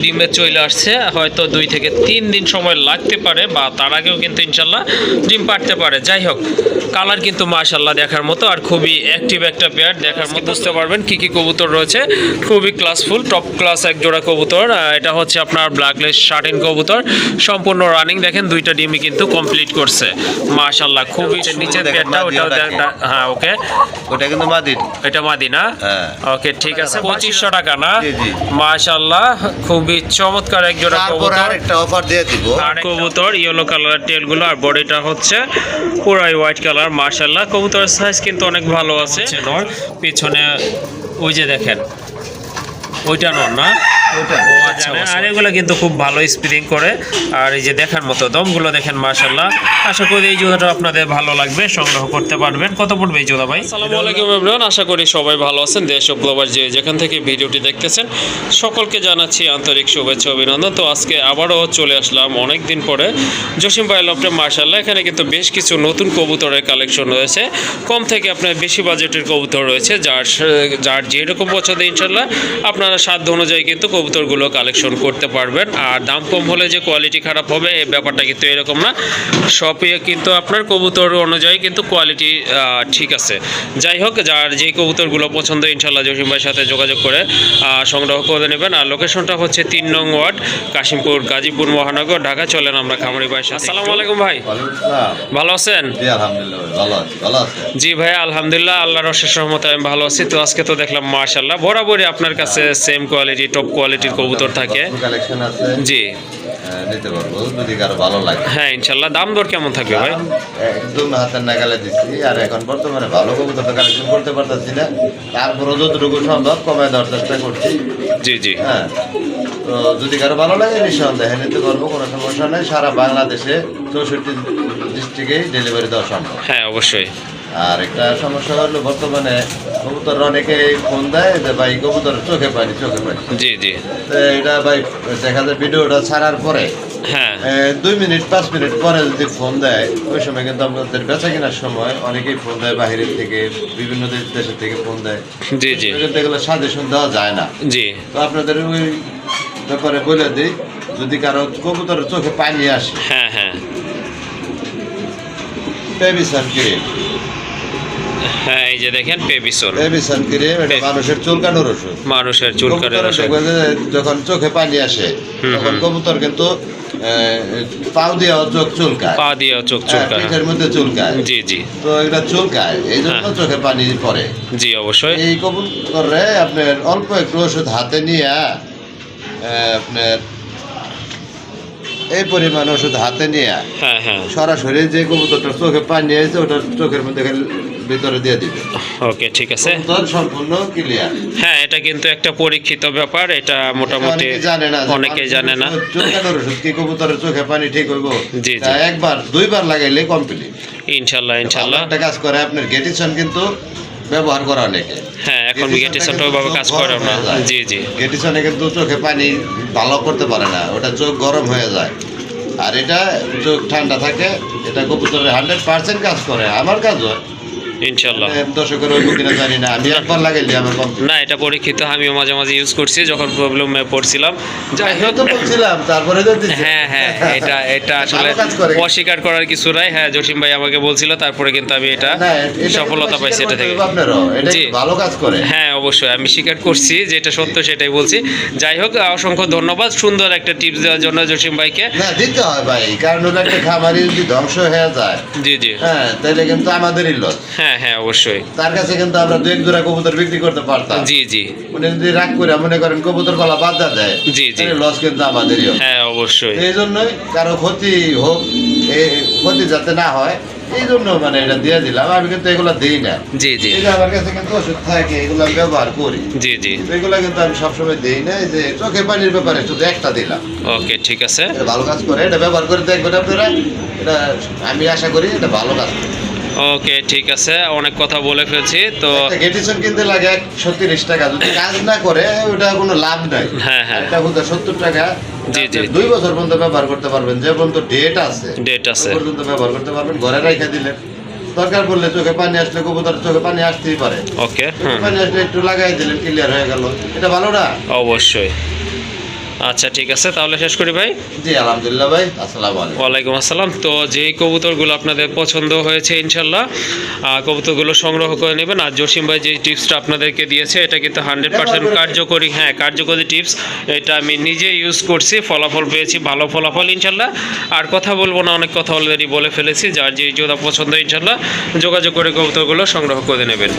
ডিমে চলে আসছে, হয়তো 2 থেকে 3 দিন সময় লাগতে পারে বা তার আগেও কিন্তু ইনশাল্লাহ ডিম পারতে পারে। যাই হোক, কালার কিন্তু মাশাল্লাহ দেখার মতো আর খুবই অ্যাক্টিভ একটা পেয়ার। দেখার মতো বুঝতে পারবেন কি কি কবুতর রয়েছে। খুবই ক্লাসফুল, টপ ক্লাস এক জোড়া কবুতর। এটা হচ্ছে আপনার ব্ল্যাকলেস শার্টিন কবুতর, সম্পূর্ণ রানিং। দেখেন 2টা ডিমই কিন্তু কমপ্লিট করছে মাশাল্লাহ। খুবই নিচের পেয়ারটা ওটাও, হ্যাঁ ওকে, ওটা কিন্তু মাদি, এটা মাদি না? হ্যাঁ ওকে ঠিক আছে। 2500 টাকা না? মাশাল্লাহ খুবই চমৎকার এক জোড়া কবুতর। একটা অফার দিয়ে দিব। কবুতর ইয়েলো কালারের টেল গুলো আর বডিটা হচ্ছে পুরাই হোয়াইট কালার। মাশাল্লাহ কবুতরের সাইজ কিন্তু অনেক ভালো আছে। পিছনে ওই যে দেখেন, ওইটা নর না? আর এগুলো কিন্তু খুব ভালো স্পিডিং করে। আর এই যে দেখার মতো দমগুলো দেখেন মাশাল্লাহ। আশা করি এই জোড়াটা আপনাদের ভালো লাগবে, সংগ্রহ করতে পারবেন। কত পড়বে এই জোড়া ভাই? আসসালামু আলাইকুম এভরিওয়ান, আশা করি সবাই ভালো আছেন। দেশ ও প্রবাস যেখান থেকে ভিডিওটি দেখতেছেন সকলকে জানাচ্ছি আন্তরিক শুভেচ্ছা অভিনন্দন। তো আজকে আবারও চলে আসলাম অনেক দিন পরে জসিম ভাই লফটে। মাশাল্লাহ এখানে কিন্তু বেশ কিছু নতুন কবুতরের কালেকশন রয়েছে। কম থেকে আপনার বেশি বাজেটের কবুতর রয়েছে, যার যেরকম পছন্দ ইনশাল্লাহ আপনারা সাধ্য অনুযায়ী কিন্তু কবুতরগুলো কালেকশন করতে পারবেন। আর দাম কম হলে যে কোয়ালিটি খারাপ হবে এই ব্যাপারটা কিন্তু এরকম না। সবই কিন্তু আপনার কবুতর অনুযায়ী কিন্তু কোয়ালিটি ঠিক আছে। যাই হোক, যার যেই কবুতরগুলো পছন্দ ইনশাল্লাহ জসিম ভাইয়ের সাথে যোগাযোগ করে সংগ্রহ করে নেবেন। আর লোকেশনটা হচ্ছে 3 নং ওয়ার্ড, কাশিমপুর, গাজীপুর মহানগর, ঢাকা। চলেন আমরা খামারি ভাইয়ের সাথে। আসসালামু আলাইকুম ভাই, ভালো আছেন? জি ভাই আলহামদুলিল্লাহ, আল্লাহর অশেষ রহমতে আমি ভালো আছি। তো আজকে তো দেখলাম মাশাল্লাহ বরাবরই আপনার কাছে সেম কোয়ালিটি, টপ কোয়ালিটির কবুতর থাকে। জি নিতে পারবো যদি কারো ভালো লাগে। হ্যাঁ ইনশাল্লাহ। দাম দর কেমন থাকবে ভাই? একদম হাতের নাগালে দিচ্ছি। আর এখন বর্তমানে ভালো কবুতর তো কালেকশন করতে পারতেছি না, তারপরে যতটুকু সম্ভব কমায় দেওয়ার চেষ্টা করছি। জি জি হ্যাঁ, তো যদি কারো ভালো লাগে নিঃসন্দেহে নিতে পারবো, কোনো সমস্যা নেই। সারা বাংলাদেশে 64 ডিস্ট্রিক্টে ডেলিভারি দেওয়া সম্ভব। হ্যাঁ অবশ্যই। আর একটা সমস্যা হলো বর্তমানে কবুতর অনেকে ফোন দেয় যে ভাই কবুতর চোখে পানি। জি জি। তো এটা ভাই দেখা যায় ভিডিওটা ছাড়ার পরে হ্যাঁ 2 মিনিট 5 মিনিট পরে যদি ফোন দেয়, ওই সময় কিন্তু আমাদের বেচা কেনার সময় অনেকেই ফোন দেয়, বাহিরের থেকে বিভিন্ন দেশের থেকে ফোন দেয়। জি জি। এগুলো সাজেশন দেওয়া যায় না। জি। তো আপনাদের ওই ব্যাপারে বলে দিই, যদি কারো কবুতরের চোখে পানি আসে, হ্যাঁ হ্যাঁ পেবিসন ক্রিম। হ্যাঁ এই যে দেখেন পেবিসন ক্রিম, এটা মানুষের চুলকানোর ওষুধ। মানুষের চুলকানোর ওষুধ। যখন চোখে পানি আসে তখন কবুতর কিন্তু পাও দিয়ে চোখ চুলকায়, পা দিয়ে চোখ চুলকায়, পিঠের মধ্যে চুলকায়। জি জি। তো এটা চুলকায়, এই জন্য চোখে পানি পড়ে। জি অবশ্যই। এই কবুতরে আপনার অল্প একটু ওষুধ হাতে নিয়ে আপনার এই পরিমাণ ওষুধ হাতে নিয়ে হ্যাঁ হ্যাঁ সরাসরি যে কবুতরটার চোখে পানি আছে ওটা চোখের মধ্যে ভিতরে দিয়ে দিবে। ওকে ঠিক আছে, সম্পূর্ণ ক্লিয়ার। হ্যাঁ এটা কিন্তু একটা পরীক্ষিত ব্যাপার, এটা মোটামুটি অনেকে জানে না। চুলকানোর ওষুধ কি কবুতরের চোখে পানি ঠিক হইব? জি জি। একবার 2বার লাগাইলে কমপ্লিট ইনশাল্লাহ ইনশাল্লাহ। একটা কাজ করে আপনার গেটিসন কিন্তু ব্যবহার করা অনেকে। হ্যাঁ এখন গেটিসনটা ওইভাবে কাজ করে না। জি জি। গেটিসনে কিন্তু চোখে পানি ভালো করতে পারে না, ওটা চোখ গরম হয়ে যায়। আর এটা চোখ ঠান্ডা থাকে, এটা কবুতরের 100% কাজ করে। আমার কাজ হয় ইনশাল্লাহ। দর্শকের ওই কিনা জানি না, আমি একবার লাগাইলে আমার কমপ্লিট। না এটা পরীক্ষিত, আমিও মাঝে মাঝে ইউজ করছি যখন প্রবলেমে পড়ছিলাম। যাই হোক বলছিলাম তারপরে তো হ্যাঁ হ্যাঁ এটা আসলে অস্বীকার করার কিছু নাই। হ্যাঁ জসিম ভাই আমাকে বলছিল, তারপরে কিন্তু আমি এটা সফলতা পাইছি এটা থেকে। জি ভালো কাজ করে। হ্যাঁ অবশ্যই আমি স্বীকার করছি, যেটা সত্য সেটাই বলছি। যাই হোক অসংখ্য ধন্যবাদ সুন্দর একটা টিপস দেওয়ার জন্য জসিম ভাইকে। না দিতে হয় ভাই, কারণ ওটা একটা খামারি যদি ধ্বংস হয়ে যায়, জি জি, হ্যাঁ তাহলে কিন্তু আমাদেরই লস। হ্যাঁ হ্যাঁ অবশ্যই। তার কাছে কিন্তু আমরা 2-1 জোড়া কবুতর বিক্রি করতে পারতাম। জি জি। উনি যদি রাগ করে মনে করেন কবুতর গলা বাদ দেয়, জি জি, লস কিন্তু আমাদেরই। হ্যাঁ অবশ্যই। এই জন্যই কারো ক্ষতি হোক, ক্ষতি যাতে না হয় এই জন্য মানে এটা দিয়ে দিলাম। আমি কিন্তু এগুলো দিই না। জি জি। এই যে আমার কাছে কিন্তু ওষুধ থাকে, এগুলো আমি ব্যবহার করি। জি জি। এগুলো কিন্তু আমি সবসময় দিই না। এই যে চোখে পানির ব্যাপারে শুধু একটা দিলাম। ওকে ঠিক আছে, ভালো কাজ করে, এটা ব্যবহার করে দেখবেন আপনারা। এটা আমি আশা করি এটা ভালো কাজ করে। ওকে ঠিক আছে, অনেক কথা বলে ফেলছি। তো গেটিসন কিনতে লাগে 130 টাকা, যদি কাজ না করে ওটা কোনো লাভ নাই। হ্যাঁ হ্যাঁ এটা বলতে 70 টাকা। জি জি। 2 বছর পর্যন্ত ব্যবহার করতে পারবেন, যে পর্যন্ত ডেট আছে পর্যন্ত ব্যবহার করতে পারবেন। ঘরে রেখে দিলেন, দরকার পড়লে চোখে পানি আসলে কবুতর চোখে পানি আসতেই পারে। ওকে পানি আসলে একটু লাগাই দিলেন, ক্লিয়ার হয়ে গেল। এটা ভালো না? অবশ্যই। আচ্ছা ঠিক আছে, তাহলে শেষ করি ভাই। জি আলহামদুলিল্লাহ ভাই, আসসালামু আলাইকুম। ওয়ালাইকুম আসসালাম। তো যেই কবুতরগুলো আপনাদের পছন্দ হয়েছে ইনশাল্লাহ কবুতরগুলো সংগ্রহ করে নেবেন। আর জসিম ভাই যে টিপসটা আপনাদেরকে দিয়েছে এটা কিন্তু 100% কার্যকরী, হ্যাঁ কার্যকরী টিপস। এটা আমি নিজে ইউজ করছি, ফলাফল পেয়েছি, ভালো ফলাফল ইনশাল্লাহ। আর কথা বলবো না, অনেক কথা অলরেডি বলে ফেলেছি। যার যে জোড়া পছন্দ ইনশাল্লাহ যোগাযোগ করে কবুতরগুলো সংগ্রহ করে নেবেন।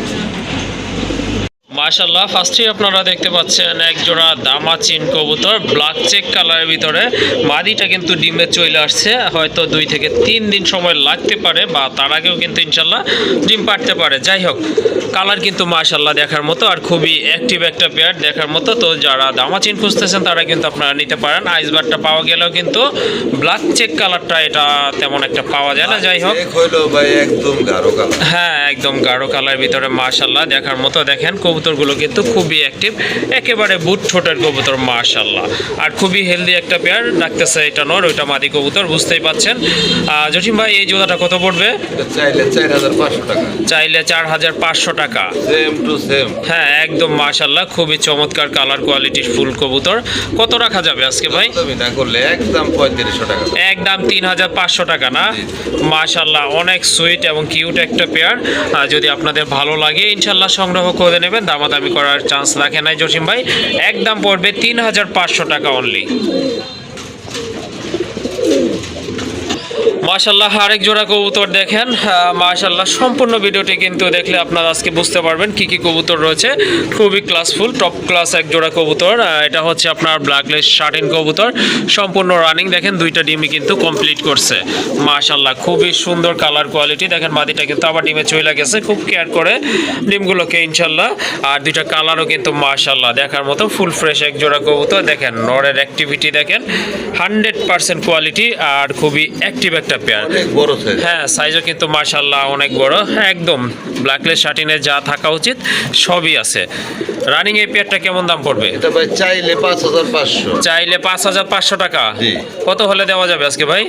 মাশাআল্লাহ, ফার্স্টেই আপনারা দেখতে পাচ্ছেন এক জোড়া দামাচিন কবুতর ব্ল্যাক চেক কালারের ভিতরে। মাদিটা কিন্তু ডিমে চলে আসছে, হয়তো 2 থেকে 3 দিন সময় লাগতে পারে বা তার আগেও কিন্তু ইনশাল্লাহ ডিম পাড়তে পারে। যাই হোক, কালার কিন্তু মাশাআল্লাহ দেখার মতো আর খুবই অ্যাক্টিভ একটা পেয়ার দেখার মতো। তো যারা দামাচিন খুঁজতেছেন তারা কিন্তু আপনারা নিতে পারেন। আইসবারটা পাওয়া গেলেও কিন্তু ব্ল্যাক চেক কালারটা এটা তেমন একটা পাওয়া যায় না। যাই হোক, ভাই একদম গাঢ় কালার, হ্যাঁ একদম গাঢ় কালারের ভিতরে মাশাআল্লাহ দেখার মতো। দেখেন কবুতরগুলো কিন্তু খুবই অ্যাক্টিভ, একেবারে বুট ঠোঁটের কবুতর মাশাআল্লাহ। আর খুবই হেলদি একটা পেয়ার ডাকতেছে। এটা নর, ওইটা মাদি কবুতর, বুঝতেই পাচ্ছেন। জসিম ভাই এই জোড়াটা কত পড়বে? চাইলে 4500 টাকা। চাইলে 4500 টাকা। Same to same. হ্যাঁ একদম মাশাআল্লাহ, খুবই চমৎকার কালার কোয়ালিটির ফুল কবুতর। কত রাখা যাবে আজকে ভাই? তুমি না করলে একদম 3500 টাকা। একদম 3500 টাকা না? মাশাআল্লাহ, অনেক সুইট এবং কিউট একটা পেয়ার। যদি আপনাদের ভালো লাগে ইনশাল্লাহ সংগ্রহ করে নেবেন, দামাদামি করার চান্স রাখে নাই জসিম ভাই। একদম পড়বে 3500 টাকা অনলি। মাশাআল্লাহ, আরেক জোড়া কবুতর দেখেন। মাশাআল্লাহ, সম্পূর্ণ ভিডিওটি কিন্তু দেখলে আপনারা আজকে বুঝতে পারবেন কি কি কবুতর রয়েছে। খুবই ক্লাসফুল, টপ ক্লাস এক জোড়া কবুতর। এটা হচ্ছে আপনার ব্ল্যাকলেস শার্টিন কবুতর, সম্পূর্ণ রানিং। দেখেন দুইটা ডিমই কিন্তু কমপ্লিট করছে মাশাআল্লাহ, খুবই সুন্দর কালার কোয়ালিটি। দেখেন মাদিটা কিন্তু আবার ডিমে চলে গেছে, খুব কেয়ার করে ডিমগুলোকে ইনশাল্লাহ। আর দুইটা কালারও কিন্তু মাশাআল্লাহ দেখার মতো ফুল ফ্রেশ এক জোড়া কবুতর। দেখেন নরের অ্যাক্টিভিটি দেখেন, 100% কোয়ালিটি আর খুবই অ্যাক্টিভ একটা পেয়ার। অনেক বড় সাইজ। হ্যাঁ সাইজও কিন্তু মাশাআল্লাহ অনেক বড়, একদম ব্ল্যাকলেস শার্টিনে যা থাকা উচিত সবই আছে। রানিং এই পেয়ারটা কেমন দাম পড়বে? এটা ভাই চাইলে 5500। চাইলে 5500 টাকা। জি। কত হলে দেওয়া যাবে আজকে ভাই?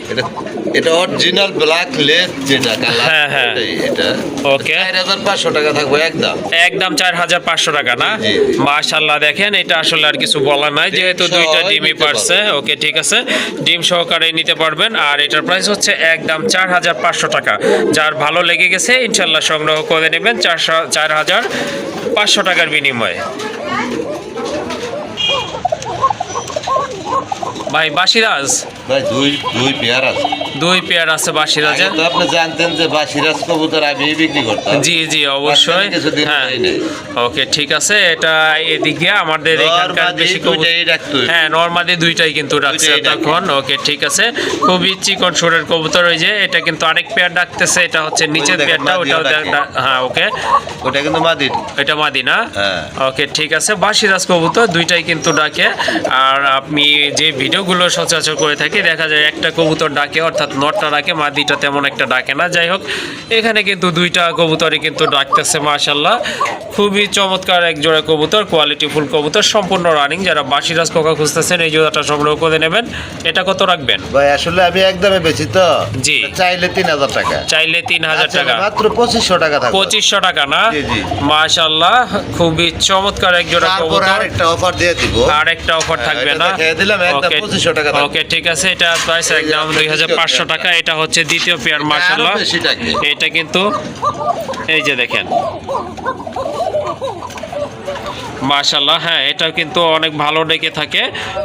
এটা অরিজিনাল ব্ল্যাকলেস যেটা কালার। হ্যাঁ হ্যাঁ, এটা ওকে 4500 টাকা থাকবে একদম। একদম 4500 টাকা না? জি। মাশাআল্লাহ, দেখেন এটা আসলে আর কিছু বলার নাই, যেহেতু দুইটা ডিমই পারছে। ওকে ঠিক আছে, ডিম সহকারে নিতে পারবেন। আর এটার প্রাইস হচ্ছে একদম 4500 টাকা। যার ভালো লেগে গেছে ইনশাল্লাহ সংগ্রহ করে নেবেন 4500 টাকার বিনিময়ে। ভাই বাসিরাজ ভাই দুই পেয়ার আছে। 2 পেয়ার আছে বাসিরাজের। আগে তো আপনি জানতেন যে বাসিরাজ কবুতর আমি বিক্রি করতাম। জি জি অবশ্যই। কিছুদিন হ্যাঁ হয় নাই। ওকে ঠিক আছে, এটা এদিকে আমাদের এখানকার নরমাদি বেশি দুইটাই রাখতো। হ্যাঁ নরমাদি দুইটাই কিন্তু রাখছে দুইটাই ডাকে। তখন। ওকে ঠিক আছে, খুবই চিকন সুরের কবুতর। ওই যে এটা কিন্তু আরেক পেয়ার ডাকতেছে, এটা হচ্ছে নিচের দেখেন, পেয়ারটা, মাদিও ওটাও ডাকে। হ্যাঁ ওকে ওটা কিন্তু মাদির। এটা মাদি না? হ্যাঁ। ওকে ঠিক আছে, বাসিরাজ কবুতর দুইটাই কিন্তু ডাকে। আর আপনি যে ভিডিওগুলো সচরাচর করে থাকি দেখা যায় একটা কবুতর ডাকে, অর্থাৎ নটটা ডাকে, মাদিটা তেমন একটা ডাকে না। যাই হোক, এখানে কিন্তু দুইটা কবুতরই কিন্তু ডাকতেছে মাশাআল্লাহ। খুবই চমৎকার এক জোড়া কবুতর, কোয়ালিটি ফুল কবুতর, সম্পূর্ণ রানিং। যারা বাসিরাজ পোকা খুঁজতেছেন এই জোড়াটা সংগ্রহ করে নেবেন। এটা কত রাখবেন ভাই আসলে আমি একদমে বেশি তো। জি। চাইলে 3000 টাকা। চাইলে 3000 টাকা। মাত্র 2500 টাকা থাকবে। 2500 টাকা না? জি, জি। মাশাআল্লাহ, খুবই চমৎকার এক জোড়া তারপর কবুতর। আরেকটা অফার দিয়ে দিব। আর একটা অফার থাকবে এটা না? দেখিয়ে দিলাম, একদম 2500 টাকা থাকবে। ওকে ঠিক আছে, এটা প্রাইস একদম 2500 টাকা। এটা হচ্ছে দ্বিতীয় পেয়ার মাশাআল্লাহ। আরো বেশি টাকা। এটা কিন্তু এই যে দেখেন মাশাআল্লাহ, হ্যাঁ এটাও কিন্তু অনেক ভালো ডেকে থাকে,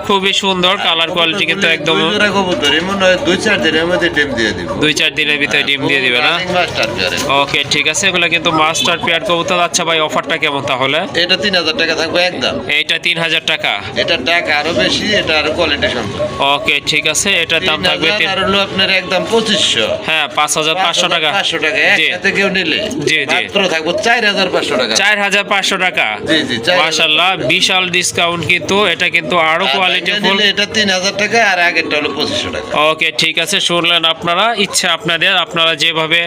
খুবই সুন্দর কালার কোয়ালিটি কিন্তু একদম। দুই জোড়া কবুতর এমন হয় 2-4 দিনের মধ্যে ডিম দিয়ে দিব। 2-4 দিনের ভিতরে ডিম দিয়ে দিবে না? Running master পেয়ারে। ওকে ঠিক আছে, এগুলো কিন্তু মাস্টার পেয়ার কবুতর। আচ্ছা ভাই, অফারটা কেমন তাহলে? এটা 3000 টাকা থাকবে একদম। এইটা 3000 টাকা। এটা টাকা আরো বেশি, এটা আরো কোয়ালিটি সম্পন্ন। ওকে ঠিক আছে, এটার দাম থাকবে 3000 আর হলো আপনার একদম 2500। হ্যাঁ 5500 টাকা। 500 টাকা জি একসাথে কেউ নিলে জি জি মাত্র থাকবে 4500 টাকা। 4500 টাকা। জি জি, 4000 মাশাআল্লাহ, বিশাল ডিসকাউন্ট কিন্তু। এটা কিন্তু আরো কোয়ালিটি ফুল। এটা 3000 টাকা আর আগেরটা হলো 2500 টাকা। ওকে ঠিক আছে, শুনলেন আপনারা, ইচ্ছা আপনাদের, আপনারা যেভাবে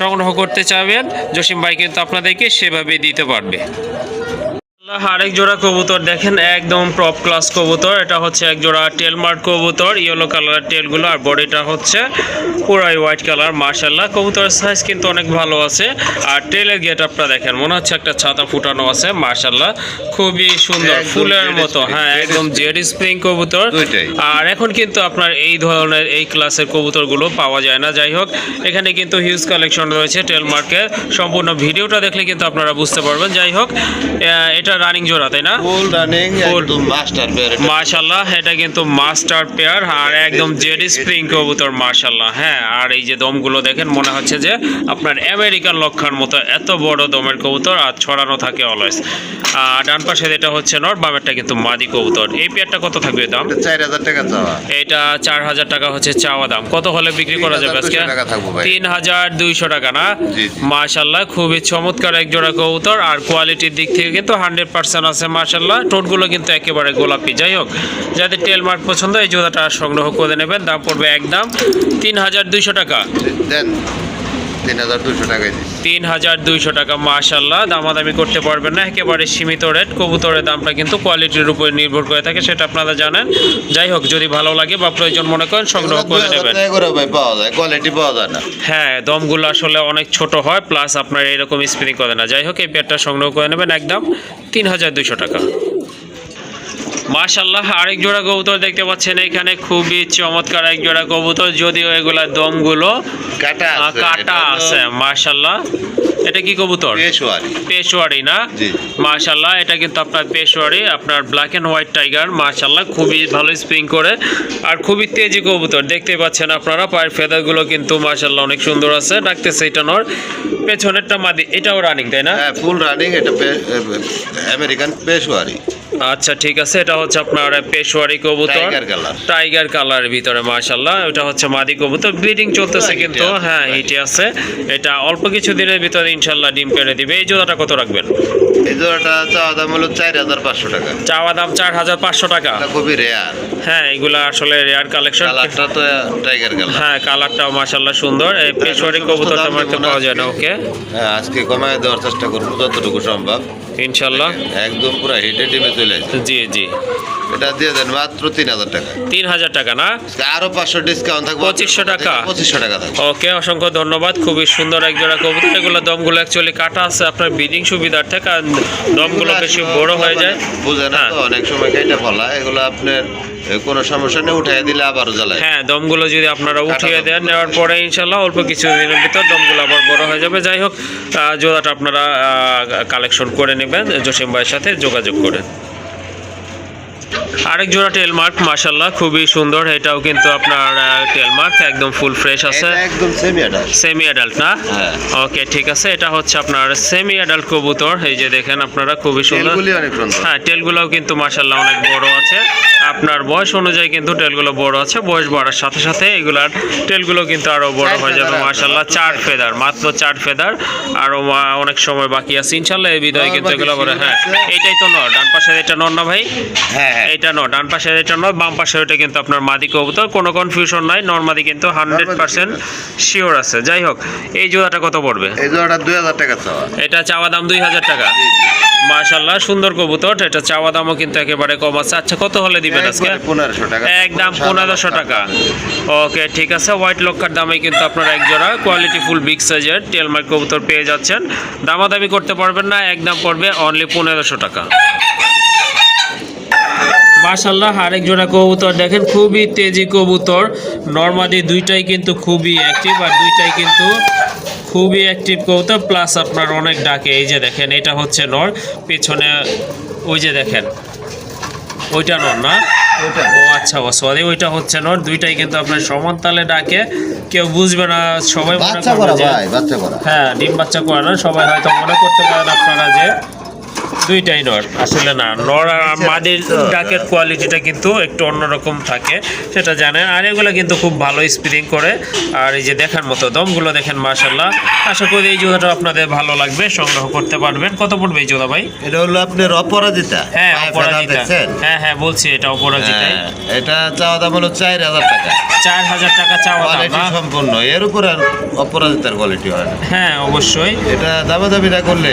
সংগ্রহ করতে চাইবেন জসিম ভাই কিন্তু আপনাদেরকে সেভাবে দিতে পারবে। আরেক জোড়া কবুতর দেখেন, একদম টপ ক্লাস কবুতর। এটা হচ্ছে এক জোড়া টেলমার্ক কবুতর, ইয়েলো কালারের টেলগুলো, আর বডিটা হচ্ছে পুরাই হোয়াইট কালার। মাশাআল্লাহ কবুতরের সাইজ কিন্তু অনেক ভালো আছে। আর টেলের গেটআপটা দেখেন, মনে হচ্ছে একটা ছাতা ফুটানো আছে। মাশাআল্লাহ খুবই সুন্দর, একদম ফুলের জেড মতো। স্প্রিং, হ্যাঁ, জেড একদম স্প্রিং। জেড স্প্রিং কবুতর। দুইটাই। আর এখন কিন্তু আপনার এই ধরনের এই ক্লাসের কবুতরগুলো পাওয়া যায় না। যাই হোক, এখানে কিন্তু হিউজ কালেকশন রয়েছে টেলমার্কের। সম্পূর্ণ ভিডিওটা দেখলে কিন্তু আপনারা বুঝতে পারবেন। যাই হোক, এটা রানিং জোড়া, তাই না? Full running Full। একদম মাস্টার পেয়ার। মাশাআল্লাহ এটা কিন্তু মাস্টার পেয়ার আর একদম জেড স্প্রিং কবুতর। মাশাআল্লাহ। হ্যাঁ, আর এই যে দমগুলো দেখেন, মনে হচ্ছে যে আপনার আমেরিকান লক্ষার মতো এত বড় দমের কবুতর, আর ছড়ানো থাকে অলওয়েজ। ডান পাশে এটা হচ্ছে নর, বামেরটা কিন্তু মাদি কবুতর। এই পেয়ারটা কত থাকবে দাম? 4000 টাকা চাওয়া। এটা 4000 টাকা হচ্ছে চাওয়া দাম। কত হলে বিক্রি করা যাবে আজকে? 3200 টাকা থাকবো ভাই। 3200 টাকা না? জি, জি। মাশাআল্লাহ খুবই চমৎকার এক জোড়া কবুতর, আর কোয়ালিটির দিক থেকে কিন্তু 100% আছে। মাশাআল্লাহ টোটগুলো কিন্তু একেবারে গোলাপি। যাই হোক, যাদের টেলমার্ক পছন্দ এই জোড়াটা সংগ্রহ করে নেবেন। দাম পড়বে একদম 3200 টাকা। দেন 3200 টাকায় দিচ্ছি। 3200 টাকা। মাশাআল্লাহ দামাদামি করতে পারবেন না, একেবারে সীমিত রেট। কবুতরের দামটা কিন্তু কোয়ালিটির উপর নির্ভর করে থাকে, সেটা আপনারা জানেন। যাই হোক, যদি ভালো লাগে বা প্রয়োজন মনে করেন সংগ্রহ করে 2000 নেবেন। টাকা করে ভাই পাওয়া যায়, কোয়ালিটি পাওয়া যায় না। হ্যাঁ, দমগুলো আসলে অনেক ছোট হয়, প্লাস আপনার এরকম স্পিনিং করে না। যাই হোক, এই পেয়ারটা সংগ্রহ করে নেবেন একদম 3200 টাকা। মাশাআল্লাহ আরেক জোড়া কবুতর দেখতে পাচ্ছেন এখানে, খুবই চমৎকার এক জোড়া কবুতর, যদিও এগুলা দমগুলো কাটা আছে, কাটা এটা হলো আছে। মাশাআল্লাহ এটা কি কবুতর? পেশোয়ারি। পেশোয়ারি না? জি। মাশাআল্লাহ এটা কিন্তু আপনার পেশোয়ারি, আপনার ব্ল্যাক এন্ড হোয়াইট টাইগার। মাশাআল্লাহ খুবই ভালো স্প্রিং করে, আর খুবই তেজি কবুতর। দেখতে পাচ্ছেন আপনারা, পায়ের ফেদারগুলো কিন্তু মাশাআল্লাহ অনেক সুন্দর আছে। ডাকতেছে এটা নর, পেছনেরটা মাদি। এটাও রানিং, তাই না? হ্যাঁ, ফুল রানিং। এটা আমেরিকান পেশোয়ারি। আচ্ছা ঠিক আছে, এটা হচ্ছে আপনার পেশোয়ারি কবুতর, টাইগার কালার। টাইগার কালারের ভিতরে। মাশাআল্লাহ এটা হচ্ছে মাদি কবুতর, ব্লিডিং চলতেছে কিন্তু। হিটে আছে, হ্যাঁ, হিটে আছে। এটা অল্প কিছু দিনের ভিতরে ইনশাআল্লাহ ডিম পেড়ে দিবে। এই জোড়াটা কত রাখবেন? এই জোড়াটা চাওয়া দাম হলো 4500 টাকা। চাওয়া দাম 4500 টাকা। এটা খুবই রেয়ার। হ্যাঁ, এগুলা আসলে রেয়ার কালেকশন। কালারটা তো টাইগার কালার। হ্যাঁ, কালারটাও মাশাআল্লাহ সুন্দর। এই পেশোয়ারি কবুতরটা মারতে পাওয়া যায় না। ওকে, হ্যাঁ, আজকে কমায় দেওয়ার চেষ্টা করবো যতটুকু সম্ভব। ইনশাআল্লাহ। একদম পুরো হিটে টিমে চলে আসে। জি জি। এটা দিয়ে দেন মাত্র 3000 টাকা। 3000 টাকা না? আরো 500 ডিসকাউন্ট থাকবে। 2500 টাকা। 2500 টাকা থাকবে। ওকে, অসংখ্য ধন্যবাদ। খুবই সুন্দর এক জোড়া কবুতর। এগুলো দমগুলো অ্যাকচুয়ালি কাটা আছে আপনার ব্রিডিং সুবিধার্থে, কারণ দমগুলো বেশি বড় হয়ে যায়। বুঝে না তো, অনেক সময় কেটে ফেলা। এগুলো আপনার কোনো সমস্যা নেই, উঠাই দিলে আবারও জ্বালায়। হ্যাঁ, দমগুলো যদি আপনারা উঠিয়ে দেন, দমগুলো। নেওয়ার পরে ইনশাল্লাহ অল্প কিছু দিনের ভিতর দমগুলো আবার বড় হয়ে যাবে। যাই হোক, জোড়াটা আপনারা কালেকশন করে নেবেন জসিম ভাইয়ের সাথে যোগাযোগ করে। আরেক জোড়া টেলমার্ক, মাশাআল্লাহ খুবই সুন্দর। এটাও কিন্তু আপনার টেলমার্ক, একদম ফুল ফ্রেশ আছে। এটা একদম সেমি অ্যাডাল্ট। সেমি অ্যাডাল্ট না? হ্যাঁ। ওকে ঠিক আছে, এটা হচ্ছে আপনার সেমি অ্যাডাল্ট কবুতর। এই যে দেখেন আপনারা, খুবই সুন্দর। তেলগুলি অনেক সুন্দর। হ্যাঁ, টেলগুলোও কিন্তু মাশাআল্লাহ অনেক বড় আছে। আপনার বয়স অনুযায়ী কিন্তু টেলগুলো বড় আছে। বয়স বাড়ার সাথে সাথে এগুলার টেলগুলো কিন্তু আরো বড় হয়ে যাবে। মাশাআল্লাহ 4 ফেদার, মাত্র 4 ফেদার। আরো অনেক সময় বাকি আছে ইনশাআল্লাহ এই বিদায় কিন্তু এগুলো বড়। হ্যাঁ, এইটাই তো নর। ডান পাশে এটা নর না ভাই? হ্যাঁ, এটা নর। ডান পাশে এটা নর, বাম পাশে এটা কিন্তু আপনার মাদি কবুতর। কোনো কনফিউশন নাই, নর মাদি কিন্তু 100% শিওর আছে। যাই হোক, এই জোড়াটা কত পড়বে? এই জোড়াটা 2000 টাকা চাওয়া। এটা চাওয়া দাম 2000 টাকা। মাশাআল্লাহ সুন্দর কবুতর। এটা চাওয়া দামও কিন্তু একেবারে কম আছে। আচ্ছা, কত হলে দিবেন আজকে? 1500 টাকা। একদম 1500 টাকা। ওকে ঠিক আছে, হোয়াইট লক্ষার দামে কিন্তু আপনারা এক জোড়া কোয়ালিটি ফুল বিগ সাইজের টেলমার্ক কবুতর পেয়ে যাচ্ছেন। দামাদামি করতে পারবেন না, একদম পড়বে অনলি 1500 টাকা। মাশাআল্লাহ আরেক জোড়া কবুতর দেখেন, খুবই তেজি কবুতর। নরমাদি দুইটাই কিন্তু খুবই অ্যাক্টিভ, আর দুইটাই কিন্তু খুবই অ্যাক্টিভ কবুতর, প্লাস আপনার অনেক ডাকে। এই যে দেখেন, এটা হচ্ছে নর, পেছনে ওই যে দেখেন ওইটা নর না? ও আচ্ছা, ও সরি, ওইটা হচ্ছে নর। দুইটাই কিন্তু আপনার সমান তালে ডাকে, কেউ বুঝবে না, সবাই মনে বাচ্চা করবে করা যে ভাই, বাচ্চা করা। হ্যাঁ ডিম বাচ্চা করে না, সবাই হয়তো মনে করতে পারেন আপনারা যে দুইটাই নর। আসলে না, নর আর মাদির ডাকের কোয়ালিটিটা কিন্তু একটু অন্যরকম থাকে, সেটা জানেন। আর এগুলো কিন্তু খুব ভালো স্পিনিং করে। আর এই যে দেখার মতো দমগুলো দেখেন, মাশাআল্লাহ। আশা করি এই জোড়াটা আপনাদের ভালো লাগবে, সংগ্রহ করতে পারবেন। কত পড়বে এই জোড়া ভাই? এটা হলো আপনার অপরাজিতা। হ্যাঁ, পায়ে অপরাজিতা। ফেদা দেখছেন? হ্যাঁ হ্যাঁ, বলছি এটা অপরাজিতাই। হ্যাঁ, এটা চাওয়া দাম হলো 4000 টাকা। 4000 টাকা চাওয়া দাম কোয়ালিটি না? সম্পূর্ণ। এর উপর আর অপরাজিতার কোয়ালিটি হয় না। হ্যাঁ অবশ্যই। এটা দামাদামি না করলে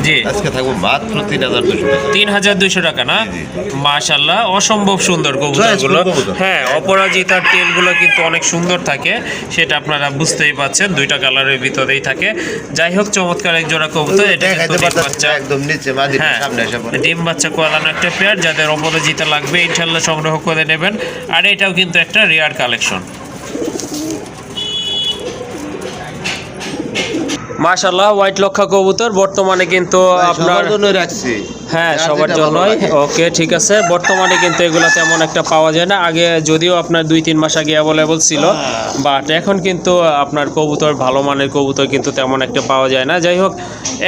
জি। আজকে থাকবো মাত্র 3200 টাকা। 3200 টাকা না? জি, মাশাআল্লাহ, অসম্ভব সুন্দর কবুতরগুলো। Choice কবুতর। হ্যাঁ, অপরাজিতার টেলগুলো কিন্তু অনেক সুন্দর থাকে, সেটা আপনারা বুঝতেই পাচ্ছেন, দুইটা কালারের ভিতরেই থাকে। যাই হোক, চমৎকার এক জোড়া কবুতর। এটা দেখাইতে কিন্তু ডিম পারতাছি বাচ্চা, না, একদম নিচে মাদি হ্যাঁ, সামনে এসে পড়ে। ডিম বাচ্চা কোয়ালানো একটা পেয়ার, যাদের অপরাজিতা লাগবে ইনশাল্লাহ সংগ্রহ করে নেবেন। আর এটাও কিন্তু একটা রেয়ার কালেকশন। মাশাআল্লাহ, হোয়াইট লক্ষা কবুতর বর্তমানে কিন্তু আপনার, সবার জন্য রাখছি। হ্যাঁ, যার সবার যেটা ভালো জন্যই। লাগে। ওকে, ঠিক আছে। বর্তমানে কিন্তু এগুলো তেমন একটা পাওয়া যায় না, আগে যদিও আপনার 2-3 মাস আগে অ্যাভেলেবল ছিল, বাট এখন কিন্তু আপনার কবুতর, ভালো মানের কবুতর কিন্তু তেমন একটা পাওয়া যায় না। যাই হোক,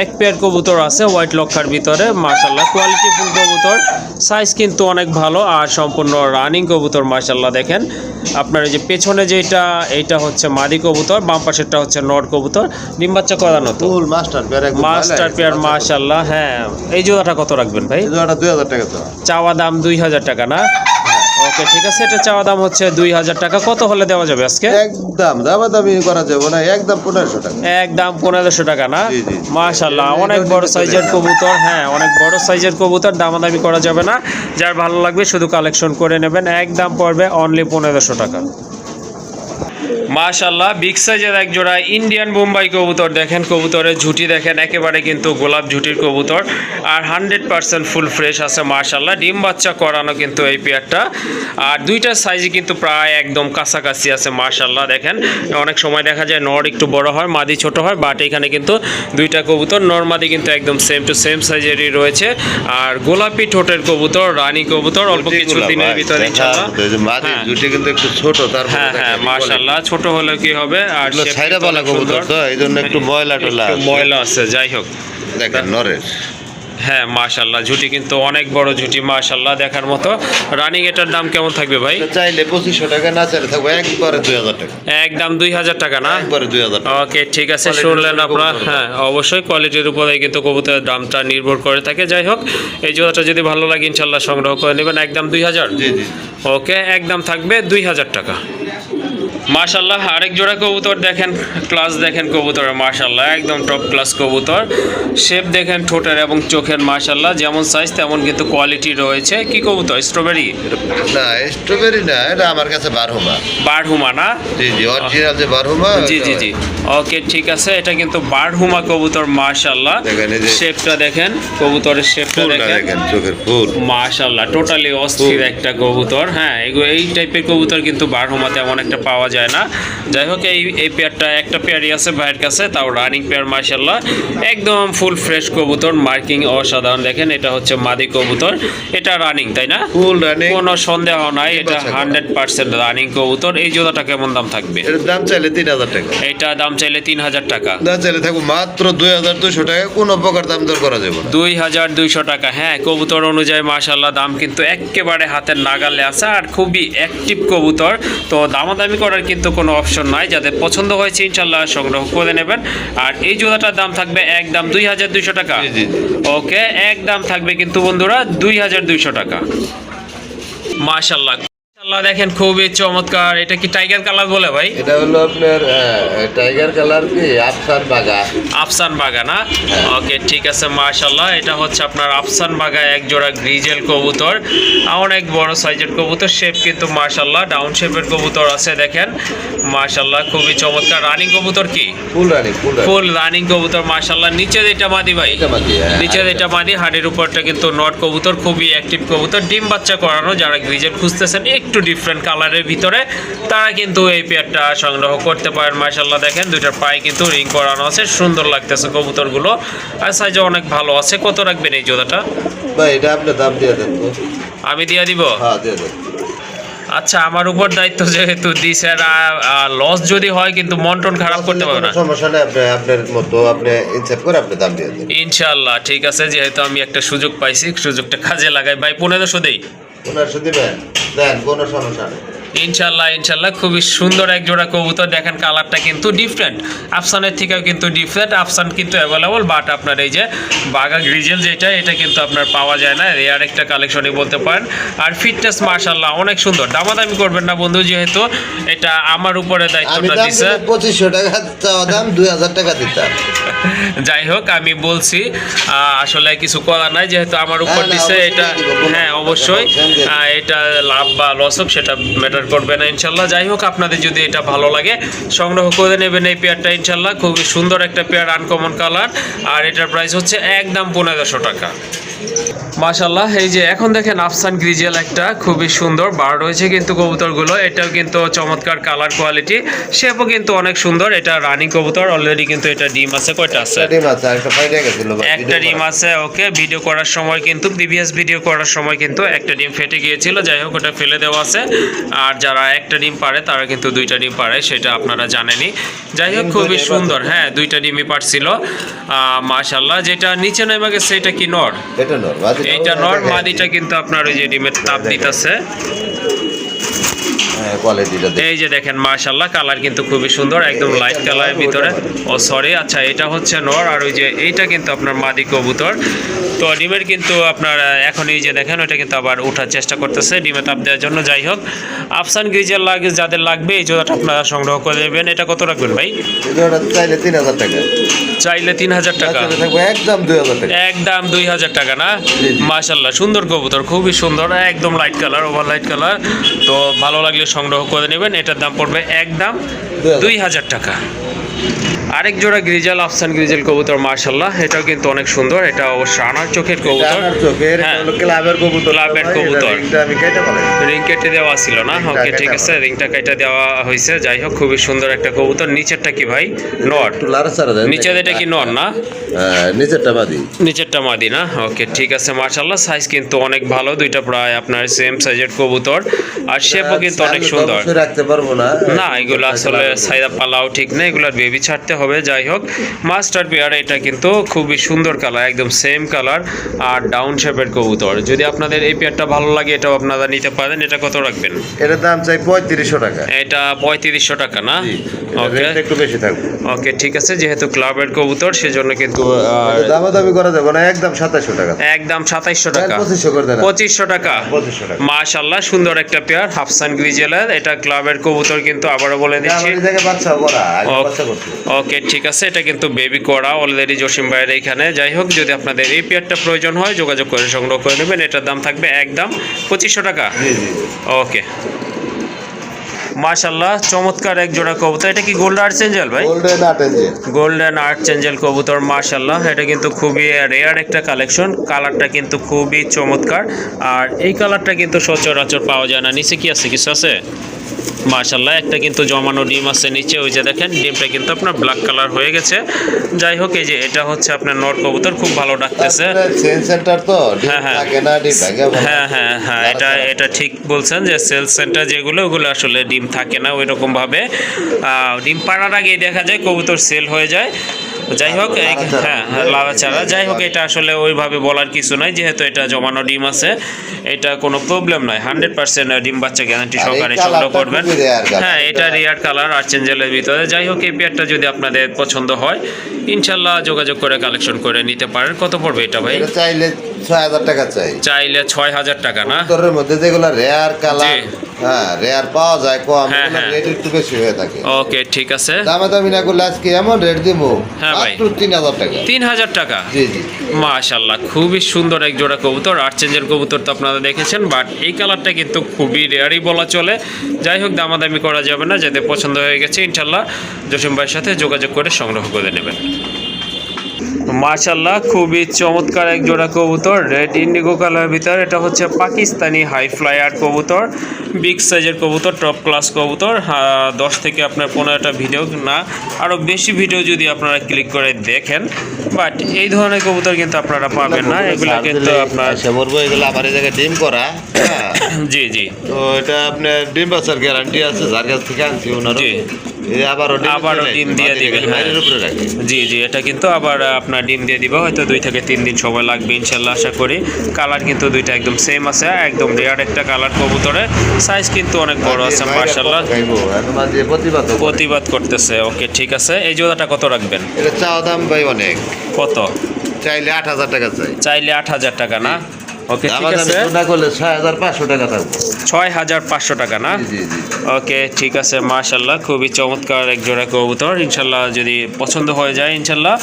এক পেয়ার কবুতর আছে হোয়াইট লক্ষার ভিতরে, মাশাআল্লাহ কোয়ালিটি ফুল কবুতর, সাইজ কিন্তু অনেক ভালো আর সম্পূর্ণ রানিং কবুতর। মাশাআল্লাহ, দেখেন আপনার এই যে পেছনে যেটা, এইটা হচ্ছে মাদি কবুতর, বাম পাশেরটা হচ্ছে নর কবুতর, ডিম বাচ্চা করানো তো ফুল মাস্টার পেয়ার, একদম মাস্টার পেয়ার। মাশাআল্লাহ, হ্যাঁ। এই জোড়াটা কত রাখবেন ভাই? এই জোড়াটা 2000 টাকা তো। চাওয়া দাম 2000 টাকা না? ওকে, ঠিক আছে, এটা চাওয়া দাম হচ্ছে 2000 টাকা। কত হলে দেওয়া যাবে আজকে? একদম দামাদামি করা যাবে না, একদম 1500 টাকা। একদম 1500 টাকা না? জি, জি। মাশাআল্লাহ, অনেক বড় সাইজের কবুতর। হ্যাঁ, অনেক বড় সাইজের কবুতর, দামাদামি করা যাবে না। যার ভালো লাগবে শুধু কালেকশন করে নেবেন। একদম পড়বে অনলি 1500 টাকা। মাশাআল্লাহ, বিগ সাইজের এক জোড়া ইন্ডিয়ান বোম্বাই কবুতর। দেখেন কবুতরের ঝুঁটি দেখেন, একেবারে কিন্তু গোলাপ ঝুঁটির কবুতর, আর 100% ফুল ফ্রেশ আছে। মাশাআল্লাহ, ডিম বাচ্চা করানো কিন্তু এই পেয়ারটা, আর দুইটার সাইজই কিন্তু প্রায় একদম কাছাকাছি আছে। মাশাআল্লাহ, দেখেন অনেক সময় দেখা যায় নর একটু বড় হয়, মাদি ছোট হয়, বাট এখানে কিন্তু দুইটা কবুতর নর মাদি কিন্তু একদম সেম টু সেম সাইজেরই রয়েছে। আর গোলাপি ঠোঁটের কবুতর, রানী কবুতর, অল্প কিছু দিনের ভিতরে ইনশাআল্লাহ। মাদি হ্যাঁ। দুটি কিন্তু একটু ছোট, তারপরে হ্যাঁ, হ্যাঁ, মাশাআল্লাহ, ছোট হলে কি হবে, আর এগুলো shape ছাইরা কিন্তু পালা অনেক কবুতর সুন্দর। তো, এই জন্য একটু ময়লা টলা একটু আছে। ময়লা আছে। যাই হোক, দেখেন নরের হ্যাঁ, মাশাআল্লাহ, ঝুঁটি কিন্তু অনেক বড় ঝুঁটি, মাশাআল্লাহ, দেখার মতো। রানিং এটার দাম কেমন থাকবে ভাই? এটা চাইলে 2500 টাকা, না চাইলে থাকবে একবারে 2000 টাকা। একদম 2000 টাকা না? একবারে 2000 টাকা। ওকে, ঠিক আছে, Quality-র শুনলেন উপরে আপনারা। কবুতর। হ্যাঁ, অবশ্যই কোয়ালিটির উপরে কিন্তু কবুতরের দামটা নির্ভর করে থাকে। যাই হোক, এই জোড়াটা যদি ভালো লাগে ইনশাআল্লাহ সংগ্রহ করে নেবেন। একদম 2000। জি জি। ওকে, একদম থাকবে 2000 টাকা। মাশাআল্লাহ, আরেক জোড়া কবুতর দেখেন, ক্লাস দেখেন কবুতরের, মাশাআল্লাহ, একদম টপ ক্লাস কবুতর। শেপ দেখেন ঠোঁটের এবং চোখের, মাশাআল্লাহ, যেমন সাইজ তেমন কিন্তু কোয়ালিটি রয়েছে। কি কবুতর? স্ট্রবেরি? না, স্ট্রবেরি না, এটা আমার কাছে বারহুমা। বারহুমা না? জি জি, অরিজিনাল যে বারহুমা। জি জি জি। ওকে, ঠিক আছে, এটা কিন্তু বারহুমা কবুতর। মাশাআল্লাহ, দেখেন এই যে শেপটা দেখেন, কবুতরের শেপটা ফুলটা দেখেন, দেখেন, চোখের ফুল। মাশাআল্লাহ, টোটালি অস্থির একটা কবুতর। হ্যাঁ, এই টাইপের কবুতর কিন্তু বারহুমা তেমন একটা পাওয়া যায় না। যাই হোক, এই পেয়ারটা একটা পেয়ারই আছে ভাইয়ের কাছে, তাও রানিং পেয়ার। মাশাআল্লাহ, একদম ফুল ফ্রেশ কবুতর, মার্কিং অসাধারণ। দেখেন, এটা হচ্ছে মাদি কবুতর, এটা রানিং, তাই না? Full running. কোনো সন্দেহ নাই, এটা বাচ্চা করা। 100% রানিং কবুতর। এই জোড়াটা কেমন দাম থাকবে? এর দাম চাইলে 3000 টাকা, এটা দাম চাইলে 3000 টাকা। না চাইলে থাকবো মাত্র 2200 টাকা। কোনো প্রকার দাম দর করা যাবে না। 2200 টাকা। হ্যাঁ, কবুতর অনুযায়ী মাশাআল্লাহ দাম কিন্তু একেবারে হাতের নাগালে আছে, আর খুবই অ্যাক্টিভ কবুতর। তো দামাদামি করার কিন্তু কোনো অপশন নাই। যাদের পছন্দ হয়েছে ইনশাআল্লাহ সংগ্রহ করে নেবেন। আর এই জোড়াটার দাম থাকবে একদম 2200 টাকা। জি, জি। ওকে, একদম থাকবে কিন্তু বন্ধুরা 2200 টাকা। মাশাআল্লাহ, মাশাআল্লাহ, দেখেন খুবই চমৎকার। এটা কি টাইগার কালার বলে ভাই? এটা হলো আপনার টাইগার কালার, কি আফসান বাগা। আফসান বাগা না? ওকে, ঠিক আছে, মাশাআল্লাহ, এটা হচ্ছে আপনার আফসান বাগা এক জোড়া গ্রিজেল কবুতর, অনেক বড় সাইজের কবুতর। শেপ কিন্তু মাশাআল্লাহ ডাউন শেপের কবুতর আছে, দেখেন মাশাআল্লাহ, খুবই চমৎকার। রানিং কবুতর কি? Full running, full running. Full running কবুতর, মাশাআল্লাহ। নিচে যেটা মাদি ভাই? এটা মাদি, হ্যাঁ। নিচে যেটা মাদি, হাড়ের উপরটা কিন্তু নট কবুতর, খুবই অ্যাক্টিভ কবুতর, ডিম বাচ্চা করানো। যারা গ্রিজেল খুঁজতেছেন একটু ডিফারেন্ট কালারের ভিতরে, তারা কিন্তু এই পেয়ারটা সংগ্রহ করতে পারেন। মাশাআল্লাহ, দেখেন দুইটার পায়ে কিন্তু রিং করানো আছে, সুন্দর লাগতেছে কবুতরগুলো, আর সাইজও অনেক ভালো আছে। কত রাখবেন এই জোড়াটা? ভাই এটা আপনি দাম দিয়ে দেন তো। আমি দিয়ে দিব? হ্যাঁ, দিয়ে দেন। আচ্ছা, আমার উপর দায়িত্ব যেহেতু দিছেন, লস যদি হয় কিন্তু মন টন খারাপ করতে পারবে না? কোনো সমস্যা নেই, আপনি আপনার মতো আপনি ইনসাফ করে আপনি দাম দিয়ে দেন। ইনশাআল্লাহ, ঠিক আছে, যেহেতু আমি একটা সুযোগ পাইছি, সুযোগটা কাজে লাগাই। ভাই 1500 দেই? 1500 দিবেন? দেন, কোনো সমস্যা নেই। ইনশাল্লাহ ইনশাল্লাহ খুবই সুন্দর এক জোড়া কবুতর। দেখেন কালারটা কিন্তু ডিফারেন্ট, আফসানের থেকেও কিন্তু ডিফারেন্ট। আফসান কিন্তু অ্যাভেলেবল, বাট আপনার এই যে বাঘা গ্রিজেল যেটা, এটা কিন্তু আপনার পাওয়া যায় না, রেয়ার একটা কালেকশনই বলতে পারেন। আর ফিটনেস মাশাল্লাহ অনেক সুন্দর। দামাদামি করবেন না বন্ধু, যেহেতু এটা আমার উপরে দায়িত্বটা দিছে। 2500 টাকা চাওয়া দাম, 2000 টাকা দিতাম। যাই হোক আমি বলছি আসলে কিছু করার নাই, যেহেতু আমার উপর না, দিছে অবশ্যই এটা। দিব, কোনো হ্যাঁ অবশ্যই এটা লাভ বা লস হোক সেটা ম্যাটার করবে না ইনশাল্লাহ। যাই হোক আপনাদের যদি এটা ভালো লাগে সংগ্রহ করে নেবেন এই পেয়ারটা ইনশাল্লাহ। খুবই সুন্দর একটা পেয়ার, আনকমন কালার। আর এটার প্রাইস হচ্ছে একদম 1500 টাকা। মাশাল্লাহ এই যে এখন দেখেন আফসান গ্রিজেল একটা খুবই সুন্দর বার রয়েছে কিন্তু কবুতরগুলো, এটাও কিন্তু চমৎকার কালার কোয়ালিটি, শেপও কিন্তু অনেক সুন্দর। এটা রানিং কবুতর অলরেডি, কিন্তু এটা ডিম আছে। কয়টা আছে? ডিম আছে, একটা ফাইটা গেছিল ভাই, একটা ডিম আছে। ওকে, ভিডিও করার সময় কিন্তু প্রিভিয়াস ভিডিও করার সময় কিন্তু একটা ডিম ফেটে গিয়েছিল। যাই হোক ওটা ফেলে দেওয়া আছে। আর যারা একটা ডিম পারে তারা কিন্তু দুইটা ডিম পারে, সেটা আপনারা জানেনই। যাই হোক খুবই সুন্দর, হ্যাঁ দুইটা ডিমই পারছিল মাশাল্লাহ। যেটা নিচে নেমে গেছে এটা কি নর? এটা নর, এইটা নর, মাদিটা কিন্তু আপনার ওই যে ডিমের তাপ দিতেছে। কোয়ালিটিটা এই যে দেখেন মাশাল্লাহ কালার কিন্তু খুবই সুন্দর, একদম লাইট কালারের ভিতরে। ও সরি, আচ্ছা এটা হচ্ছে নর, আর ওই যে এইটা কিন্তু আপনার মাদি কবুতর। তো ডিমের কিন্তু আপনার এখন এই যে দেখেন ওইটা কিন্তু আবার ওঠার চেষ্টা করতেছে ডিমে তাপ দেওয়ার জন্য। যাই হোক আফসান গ্রিজেল লাগে যাদের লাগবে এই জোড়াটা আপনারা সংগ্রহ করে নেবেন। এটা কত রাখবেন ভাই? চাইলে 3000 টাকা, চাইলে 3000 টাকা, একদম 2000 টাকা, একদম 2000 টাকা না? মাশাল্লাহ সুন্দর কবুতর, খুবই সুন্দর, একদম light colour, over light colour. তো ভালো লাগলে সংগ্রহ করে নেবেন। এটার দাম পড়বে একদম 2000 টাকা। আরেক জোড়া গ্রিজেল, আফসান গ্রিজেল কবুতর মাশাল্লাহ, এটাও কিন্তু অনেক সুন্দর। এটা অবশ্য আনার চোখের কবুতর, হ্যাঁ ক্লাবের কবুতর, ক্লাবের কবুতর। আমি কেটে বলে রিং কেটে দেওয়া ছিল না? ওকে ঠিক আছে, রিংটা কেটে দেওয়া হয়েছে। যাই হোক খুবই সুন্দর একটা কবুতর। নিচেরটা কি ভাই? নর? নিচের এটা কি নর না? নিচেরটা মাদি, নিচেরটা মাদি না? ওকে ঠিক আছে মাশাল্লাহ। সাইজ কিন্তু অনেক ভালো, দুইটা প্রায় আপনার সেম সাইজের কবুতর। আর শেপও কিন্তু অনেক সুন্দর। রাখতে পারবো না না এগুলো আসলে সাইদা পালাও ঠিক না, এগুলোর বেবি ছাড়তে হবে। যাই হোক মাস্টার পেয়ার, এটা কিন্তু খুবই সুন্দর কালার, একদম সেম কালার আর ডাউন শেপের কবুতর। যদি আপনাদের এই পেয়ারটা ভালো লাগে এটাও আপনারা নিতে পারেন। এটা কত রাখবেন? এটার দাম চাই 3500 টাকা। এটা 3500 টাকা না? ওকে একটু বেশি থাকবে। ওকে ঠিক আছে, যেহেতু ক্লাবের কবুতর সেজন্য কিন্তু দামাদামি করা যাবে না, একদম 2700 টাকা, একদম 2700 টাকা, 2500 করে দেন, 2500 টাকা। 2500 টাকা মাশাআল্লাহ সুন্দর একটা পেয়ার হাফসান গ্রিজেলের, এটা ক্লাবের কবুতর কিন্তু আবারও বলে দিচ্ছি। এই জায়গায় বাচ্চা করা, আগে বাচ্চা করতে। ওকে ঠিক আছে, এটা কিন্তু বেবি করা অলরেডি জসিম ভাইয়ের এখানে। যাই হোক যদি আপনাদের এই পেয়ারটা প্রয়োজন হয় যোগাযোগ করে সংগ্রহ করে নেবেন। এটার দাম থাকবে একদম 2500 টাকা। জি জি ওকে মাশাআল্লাহ চমৎকার এক জোড়া কবুতর। এটা কি গোল্ড আর্ট চেঞ্জেল ভাই? Golden art angel, golden art চেঞ্জেল কবুতর মাশাআল্লাহ। এটা কিন্তু খুবই রেয়ার একটা কালেকশন, কালারটা কিন্তু খুবই চমৎকার। আর এই কালারটা কিন্তু সচরাচর পাওয়া যায় না। নিচে কি আছে? কিছু আছে মাশাআল্লাহ। একটা কিন্তু জমানো ডিম আছে নিচে, ওই যে দেখেন ডিমটা কিন্তু আপনার ব্ল্যাক কালার হয়ে গেছে। যাই হোক এই যে এটা হচ্ছে আপনার নর কবুতর, খুব ভালো ডাকতেছে। সেল সেন্টার তো হ্যাঁ হ্যাঁ থাকে না, ডিম থাকে। হ্যাঁ হ্যাঁ হ্যাঁ এটা ঠিক বলছেন যে সেল সেন্টার যেগুলো ওগুলো আসলে ডিম থাকে না ওই রকম ভাবে। ডিম পাড়ার আগেই দেখা যায় কবুতর সেল হয়ে যায়। যাই হোক হ্যাঁ লাড়াচাড়া। যাই হোক এটা আসলে ওইভাবে বলার কিছু নাই, যেহেতু এটা জমানো ডিম আছে এটা কোনো প্রবলেম নয়। 100% ডিম বাচ্চা গ্যারান্টি সহকারে সংগ্রহ করবেন। হ্যাঁ এটা রেয়ার কালার আর চেঞ্জেলের ভিতরে। যাই হোক এই পেয়ারটা যদি আপনাদের পছন্দ হয় ইনশাল্লাহ যোগাযোগ করে কালেকশন করে নিতে পারেন। কত পড়বে এটা ভাই? চাইলে 6000 টাকা চাই, চাইলে 6000 টাকা না? তোর মধ্যে যেগুলো রেয়ার কালার, হ্যাঁ রেয়ার পাওয়া যায় কম, হ্যাঁ, হ্যাঁ। রেট একটু বেশি হয়ে থাকে। ওকে ঠিক আছে, দামে দামি না করলে আজকে এমন রেট দিব হ্যাঁ ভাই, মাত্র 3000 টাকা। 3000 টাকা? জি জি মাশাআল্লাহ খুবই সুন্দর এক জোড়া কবুতর। আর্ট চেঞ্জের কবুতর তো আপনারা দেখেছেন, বাট এই কালারটা কিন্তু খুবই রেয়ারই বলা চলে। যাই হোক দামাদামি করা যাবে না, যাদের পছন্দ হয়ে গেছে ইনশাল্লাহ জসিম ভাইয়ের সাথে যোগাযোগ করে সংগ্রহ করে নেবেন। মাশাআল্লাহ খুবই চমৎকার এক জোড়া কবুতর, রেড ইন্ডিগো কালার ভিতর। এটা হচ্ছে পাকিস্তানি হাই ফ্লায়ার কবুতর, বিগ সাইজের কবুতর, টপ ক্লাস কবুতর। 10 থেকে আপনার 15টা ভিডিও না আরও বেশি ভিডিও যদি আপনারা ক্লিক করে দেখেন, বাট এই ধরনের কবুতর কিন্তু আপনারা পাবেন না। এগুলো কিন্তু আপনার বলবো এগুলো আমার এই জায়গায় ডিম করা, জি জি তো এটা আপনার ডিম বাচ্চার গ্যারান্টি আছে, যার কাছ থেকে আনছি ওনার। জি এই আবারও ডিম দিয়ে দিবে, হ্যাঁ। বাইরের উপরে রাখি। জি জি, এটা কিন্তু আবার আপনার ডিম দিয়ে দিবে, হয়তো 2 থেকে 3 দিন সময় লাগবে ইনশাল্লাহ আশা করি। কালার কিন্তু দুইটা একদম সেম আছে, একদম রেয়ার একটা কালার কবুতরের। সাইজ কিন্তু অনেক বড় আছে মাশাআল্লাহ, খাইবো এখন মাঝে প্রতিবাদ করতেছে। ওকে ঠিক আছে, এই জোড়াটা কত রাখবেন? এটা চাওয়া দাম ভাই অনেক, কত চাইলে 8,000 টাকা চাই। চাইলে 8,000 টাকা না? ওকে ঠিক আমাদের আছে, না করলে 6,500 টাকা থাকবে। 6,500 টাকা না? জি জি জি। ওকে ঠিক আছে মাশাল্লাহ, খুবই চমৎকার এক জোড়া কবুতর। ইনশাল্লাহ যদি পছন্দ হয়ে যায় ইনশাল্লাহ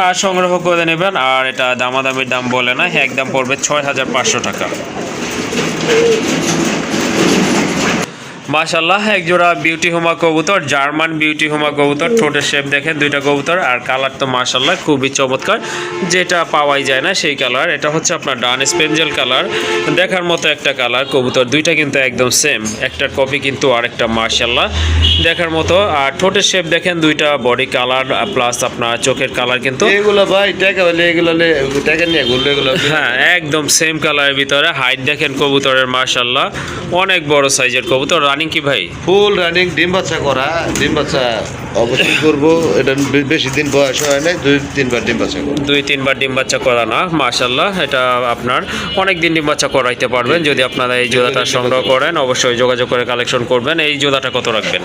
আর সংগ্রহ করে নেবেন। আর এটা দামাদামির দাম বলে না, একদম পড়বে 6,500 টাকা। মাশাল্লাহ, এক জোড়া বিউটি হোমা কবুতর, জার্মান বিউটি হোমা কবুতর। ঠোঁটের শেপ দেখেন দুইটা কবুতর, আর কালার তো মাশাল্লাহ খুবই চমৎকার, যেটা পাওয়াই যায় না সেই কালার। এটা হচ্ছে আপনার ডান স্পেঞ্জেল কালার, দেখার মতো একটা কালার কবুতর। দুইটা কিন্তু একদম সেম, একটার কপি কিন্তু আরেকটা মাশাল্লাহ দেখার মতো। আর ঠোঁটের শেপ দেখেন দুইটা, বডি কালার প্লাস আপনার চোখের কালার কিন্তু এগুলো ভাই টাকা হলে এগুলো টাকা নিয়ে ঘুরলে এগুলো হ্যাঁ একদম সেম কালারের ভিতরে। হাইট দেখেন কবুতরের মাশাল্লাহ অনেক বড় সাইজের কবুতর। রানিং কি ভাই? ফুল রানিং, ডিম বাচ্চা করা। ডিম বাচ্চা অবশ্যই করবো, এটা বেশি দিন বয়স হয় নাই, 2-3 বার ডিম বাচ্চা করবো। 2-3 বার ডিম বাচ্চা করা না? মাশাল্লাহ, এটা আপনার অনেক দিন ডিম বাচ্চা করাইতে পারবেন। যদি আপনারা এই জোড়াটা সংগ্রহ করেন অবশ্যই যোগাযোগ করে কালেকশন করবেন। এই জোড়াটা কত রাখবেন?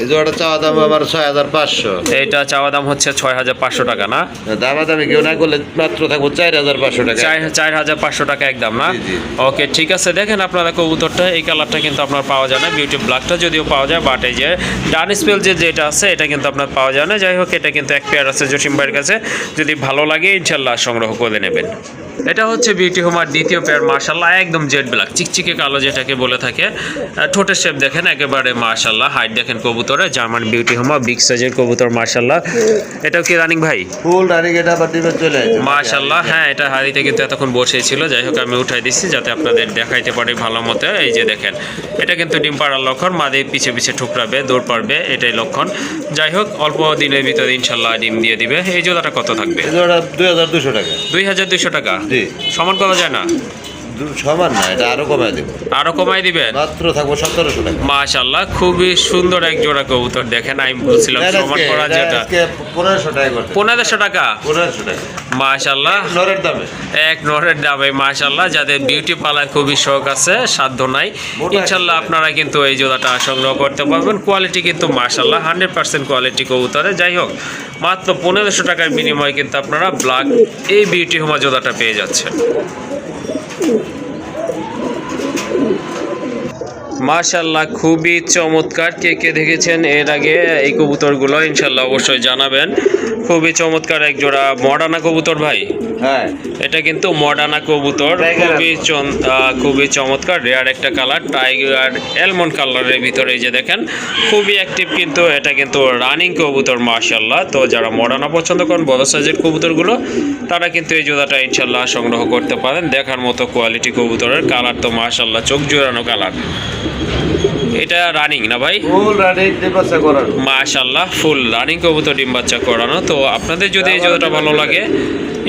এই জোড়াটা চাওয়া দাম আমার 6,500। এইটা চাওয়া দাম হচ্ছে 6,500 টাকা না? দামাদামি কেউ না করলে মাত্র থাকবো 4,500 টাকা। 4,500 টাকা একদম না? জি, জি। ওকে ঠিক আছে, দেখেন আপনারা কবুতরটা, এই কালারটা কিন্তু আপনার পাওয়া যায় না। বিউটি ব্ল্যাকটা যদিও পাওয়া যায়, বাট এই যে ডান স্পেল যেটা আছে এটা কিন্তু আপনার পাওয়া যায় না। যাই হোক, এটা কিন্তু এক পেয়ার আছে জসিম ভাইয়ের কাছে, যদি ভালো লাগে ইনশাল্লাহ সংগ্রহ করে নেবেন। এটা হচ্ছে বিউটি হোমার দ্বিতীয় পেয়ার মাশাল্লাহ, একদম জেড ব্ল্যাক, চিকচিকে কালো যেটাকে বলে থাকে। ঠোঁটের শেপ দেখেন একেবারে মাশাল্লাহ। হাইট দেখেন কবুতরে, জার্মান বিউটি হোমা বিগ সাইজের কবুতর মাশাল্লাহ। এটাও কি রানিং ভাই? ফুল রানিং, এটা আবার ডিমে চলে আসে মাশাল্লাহ। হ্যাঁ, এটা হাড়িতে কিন্তু এতক্ষণ বসে ছিল, যাই হোক আমি উঠাই দিচ্ছি যাতে আপনাদের দেখাইতে পারি ভালো মতো। এই যে দেখেন, এটা কিন্তু ডিম পাড়ার লক্ষণ, মাদে পিছে পিছে ঠুকরাবে, দৌড় পারবে, এটাই লক্ষণ। যাই হোক, অল্প দিনের ভিতরে ইনশাল্লাহ ডিম দিয়ে দিবে। এই জোড়াটা কত থাকবে? এই জোড়া 2,200 টাকা। 2,200 টাকা? জি। সমান করা যায় না? সমান না, এটা আরো কমায় দেবো। আরো কমাই দিবেন? মাত্র থাকবো 1,700 টাকা। মাশাল্লাহ, খুবই সুন্দর এক জোড়া কবুতর। দেখেন আমি বলছিলাম সমান করা যেটা 1,500 টাকা করতে। 1,500 টাকা? 1,500 টাকা মাশাল্লাহ, নরের দামে। এক নরের দামে মাশাল্লাহ। যাদের বিউটি পার্লার খুবই শখ আছে, সাধ্য নাই, ইনশাল্লাহ আপনারা কিন্তু এই জোড়াটা সংগ্রহ করতে পারবেন। কোয়ালিটি কিন্তু মাশাল্লাহ 100% কোয়ালিটি কবুতরে। যাই হোক, মাত্র 1,500 টাকার বিনিময়ে কিন্তু আপনারা ব্ল্যাক এই বিউটি হোমা জোড়াটা পেয়ে যাচ্ছেন। মাশাল্লাহ, খুবই চমৎকার। কে কে দেখেছেন এর আগে এই কবুতরগুলো ইনশাল্লাহ অবশ্যই জানাবেন। খুবই চমৎকার এক জোড়া মডার্না কবুতর ভাই। হ্যাঁ, এটা কিন্তু মডার্না কবুতর, খুবই চমৎকার, রেয়ার একটা কালার, টাইগার অ্যালমন্ড কালারের ভিতরে। এই যে দেখেন খুবই অ্যাক্টিভ, কিন্তু এটা কিন্তু রানিং কবুতর মাশাল্লাহ। তো যারা মডার্না পছন্দ করেন, বড় সাইজের কবুতরগুলো, তারা কিন্তু এই জোড়াটা ইনশাল্লাহ সংগ্রহ করতে পারেন। দেখার মতো কোয়ালিটি কবুতরের, কালার তো মাশাল্লাহ চোখ জোড়ানো কালার। এটা রানিং না ভাই? ফুল রানিং, ডিম বাচ্চা করানো। মাশাল্লাহ, ফুল রানিং কবুতর, ডিম বাচ্চা করানো। তো আপনাদের যদি এই জোড়াটা ভালো লাগে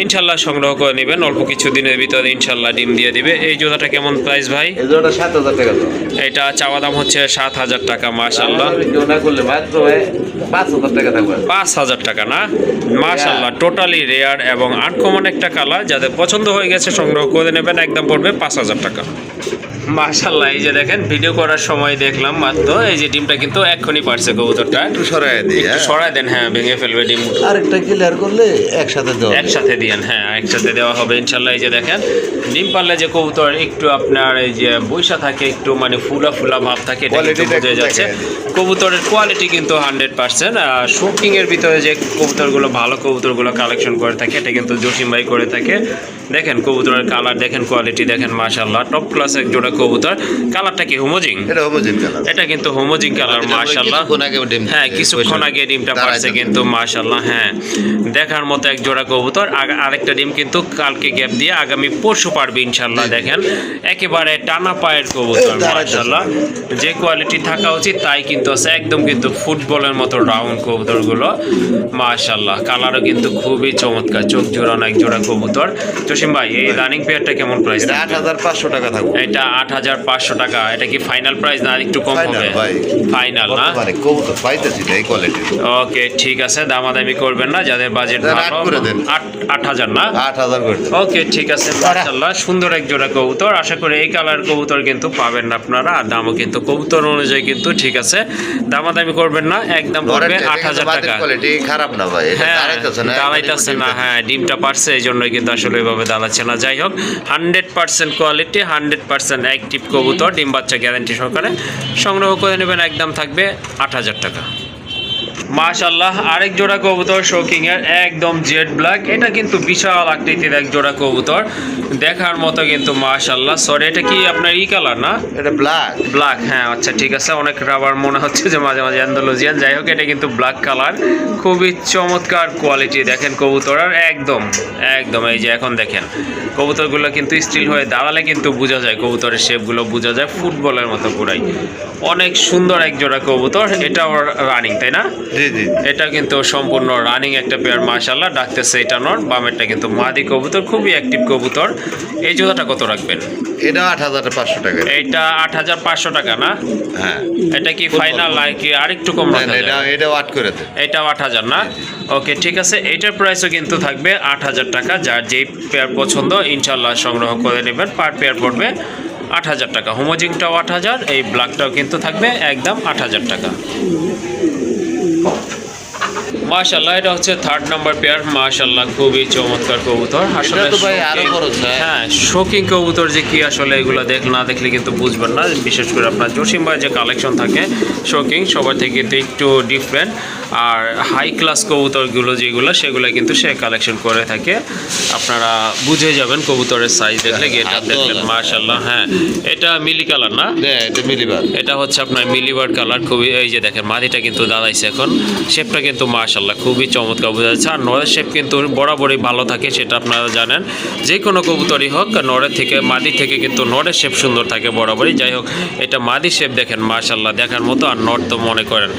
ইনশাল্লাহ সংগ্রহ করে নেবেন, অল্প কিছু দিনের ভিতরে ইনশাল্লাহ ডিম দিয়ে দিবে। এই জোড়াটা কেমন প্রাইস ভাই? এই জোড়াটা 7,000 টাকা। এটা চাওয়া দাম হচ্ছে 7,000 টাকা মাশাল্লাহ। কেউ না করলে মাত্র 5,000 টাকা থাকবে। 5,000 টাকা না? মাশাল্লাহ, টোটালি রেয়ার এবং আনকমন একটা কালার। যাদের পছন্দ হয়ে গেছে সংগ্রহ করে নেবেন, একদম পড়বে 5,000 টাকা। মাশাল্লাহ, এই যে দেখেন ভিডিও করার সময় দেখলাম মাত্র, এই যে ডিমটা কিন্তু এক্ষুনি পারছে কবুতরটা। একটু সরায় দিই, একটু সরাই দেন, হ্যাঁ ভেঙে ফেলবে ডিম। আরেকটা ক্লিয়ার করলে একসাথে দেওয়া। একসাথে দিয়েন, হ্যাঁ একসাথে দেওয়া হবে ইনশাল্লাহ। এই যে দেখেন ডিম পারলে যে কবুতর একটু আপনার এই যে বৈশা থাকে, একটু মানে ফুলা ফুলা ভাব থাকে, এটা কিন্তু বোঝা যাচ্ছে। কবুতরের কোয়ালিটি কিন্তু 100%। শুকিং এর ভিতরে যে কবুতরগুলো ভালো কবুতরগুলো কালেকশন করে থাকে, এটা কিন্তু জসিম ভাই করে থাকে। দেখেন কবুতরের কালার দেখেন, কোয়ালিটি দেখেন মাশাল্লাহ, টপ ক্লাস এক জোড়া কবুতর। কালারটা কি হোমোজিং? এটা হোমোজিন কালার। এটা কিন্তু হোমোজিং কালার মাশাল্লাহ। হ্যাঁ, কিছুক্ষণ আগে ডিমটা পারছে কিন্তু মাশাল্লাহ। হ্যাঁ, দেখার মতো এক জোড়া কবুতর। আরেকটা ডিম কিন্তু কালকে গ্যাপ দিয়ে আগামী পরশু পারবে ইনশাল্লাহ। দেখেন একেবারে টানা পায়ের কবুতর মাশাল্লাহ, যে কোয়ালিটি থাকা উচিত তাই কিন্তু আছে, একদম কিন্তু ফুটবলের মতো রাউন্ড কবুতরগুলো মাশাল্লাহ। কালারও কিন্তু খুবই চমৎকার, চোখ জোড়ানো এক জোড়া কবুতর। জসিম ভাই, এই রানিং পেয়ারটা কেমন প্রাইস? 8,500 টাকা থাকবে। এটা 8,500 টাকা। এটা কি ফাইনাল প্রাইস না একটু কম Final হবে? ভাই। ফাইনাল না? বর্তমানে কবুতর পাইতেছি না এই কোয়ালিটি। ওকে ঠিক আছে, দামাদামি করবেন না, যাদের বাজেট দেন, ভালো। 8 করে দেন। 8,000 না? 8,000 করে দেন। ওকে ঠিক আছে, মাশাআল্লাহ সুন্দর এক জোড়া কবুতর। আশা করি এই কালার কবুতর কিন্তু পাবেন না আপনারা, আর দামও কিন্তু কবুতর অনুযায়ী কিন্তু ঠিক আছে, দামাদামি করবেন না, একদম পড়বে 8,000 টাকা। কোয়ালিটি খারাপ না ভাই, এটা হ্যাঁ দাঁড়াইতেছে না। দাঁড়াইতেছে না, হ্যাঁ ডিমটা পারছে এই জন্যই কিন্তু আসলে ওইভাবে দাঁড়াচ্ছে না। যাই হোক 100% কোয়ালিটি, 100% অ্যাক্টিভ কবুতর, ডিম বাচ্চা গ্যারান্টি সহকারে সংগ্রহ করে নেবেন, একদম থাকবে 8,000 টাকা। মাশাআল্লাহ আরেক জোড়া কবুতর শৌকিং এর, একদম জেড ব্ল্যাক। এটা কিন্তু বিশাল আকৃতির এক জোড়া কবুতর, দেখার মতো কিন্তু মাশাআল্লাহ। সরি এটা কি আপনার ই কালার না? এটা ব্ল্যাক। ব্ল্যাক, হ্যাঁ আচ্ছা ঠিক আছে, অনেক রাবার মনে হচ্ছে যে মাঝে মাঝে অ্যান্ডালুজিয়ান। যাই হোক এটা কিন্তু ব্ল্যাক কালার, খুবই চমৎকার কোয়ালিটি। দেখেন কবুতর আর একদম একদম এই যে এখন দেখেন কবুতরগুলো কিন্তু স্টিল হয়ে দাঁড়ালে কিন্তু বোঝা যায়, কবুতরের শেপগুলো বোঝা যায় ফুটবলের মতো পুরাই। অনেক সুন্দর এক জোড়া কবুতর, এটাও রানিং তাই না? জি জি। এটা কিন্তু সম্পূর্ণ রানিং একটা পেয়ার মাশাআল্লাহ। ডাকতেছে এটা নর, বামেরটা কিন্তু মাদি কবুতর, খুবই অ্যাক্টিভ কবুতর। এই জোড়াটা কত রাখবেন? এটা 8,500 টাকা। এটা 8,500 টাকা না? হ্যাঁ। এটা কি ফাইনাল নাকি আরেকটু কম রাখা যায়? এটা 8 করে দেন। এটাও 8,000 না? ওকে ঠিক আছে, এটার প্রাইসও কিন্তু থাকবে 8,000 টাকা। যার যেই পেয়ার পছন্দ ইনশাল্লাহ সংগ্রহ করে নেবেন, পার পেয়ার পড়বে 8,000 টাকা। হোমোজিংটাও 8,000, এই ব্ল্যাকটাও কিন্তু থাকবে একদম 8,000 টাকা। মাশাআল্লাহ এটা হচ্ছে 3rd নাম্বার পেয়ার, মাশাআল্লাহ খুবই চমৎকার কবুতর। আসলে এটা তো ভাই আরো খরচ হয়। হ্যাঁ শৌকিং কবুতর যে কি আসলে এগুলো না দেখলে কিন্তু বুঝবেন না। বিশেষ করে আপনার জসিম ভাই যে কালেকশন থাকে শৌকিং সবার থেকে কিন্তু একটু ডিফারেন্ট, আর হাই ক্লাস কবুতরগুলো যেগুলো সেগুলো কিন্তু সে কালেকশন করে থাকে। আপনারা বুঝে যাবেন কবুতরের সাইজ দেখলে, গেটআপ দেখলেন মাশাআল্লাহ। হ্যাঁ এটা মিলি কালার না? হ্যাঁ এটা মিলিবার। এটা হচ্ছে আপনার মিলিবার কালার, খুবই এই যে দেখেন মাদিটা কিন্তু দাঁড়াইছে এখন, শেপটা কিন্তু মাশাআল্লাহ খুবই চমৎকার বোঝা যাচ্ছে। আর নরের শেপ কিন্তু বরাবরই ভালো থাকে, সেটা আপনারা জানেন। যে কোনো কবুতরই হোক নরের থেকে মাদি থেকে কিন্তু নরের শেপ সুন্দর থাকে বরাবরই। যাই হোক এটা মাদি শেপ দেখেন মাশাআল্লাহ দেখার মতো, আর নর তো মনে করেন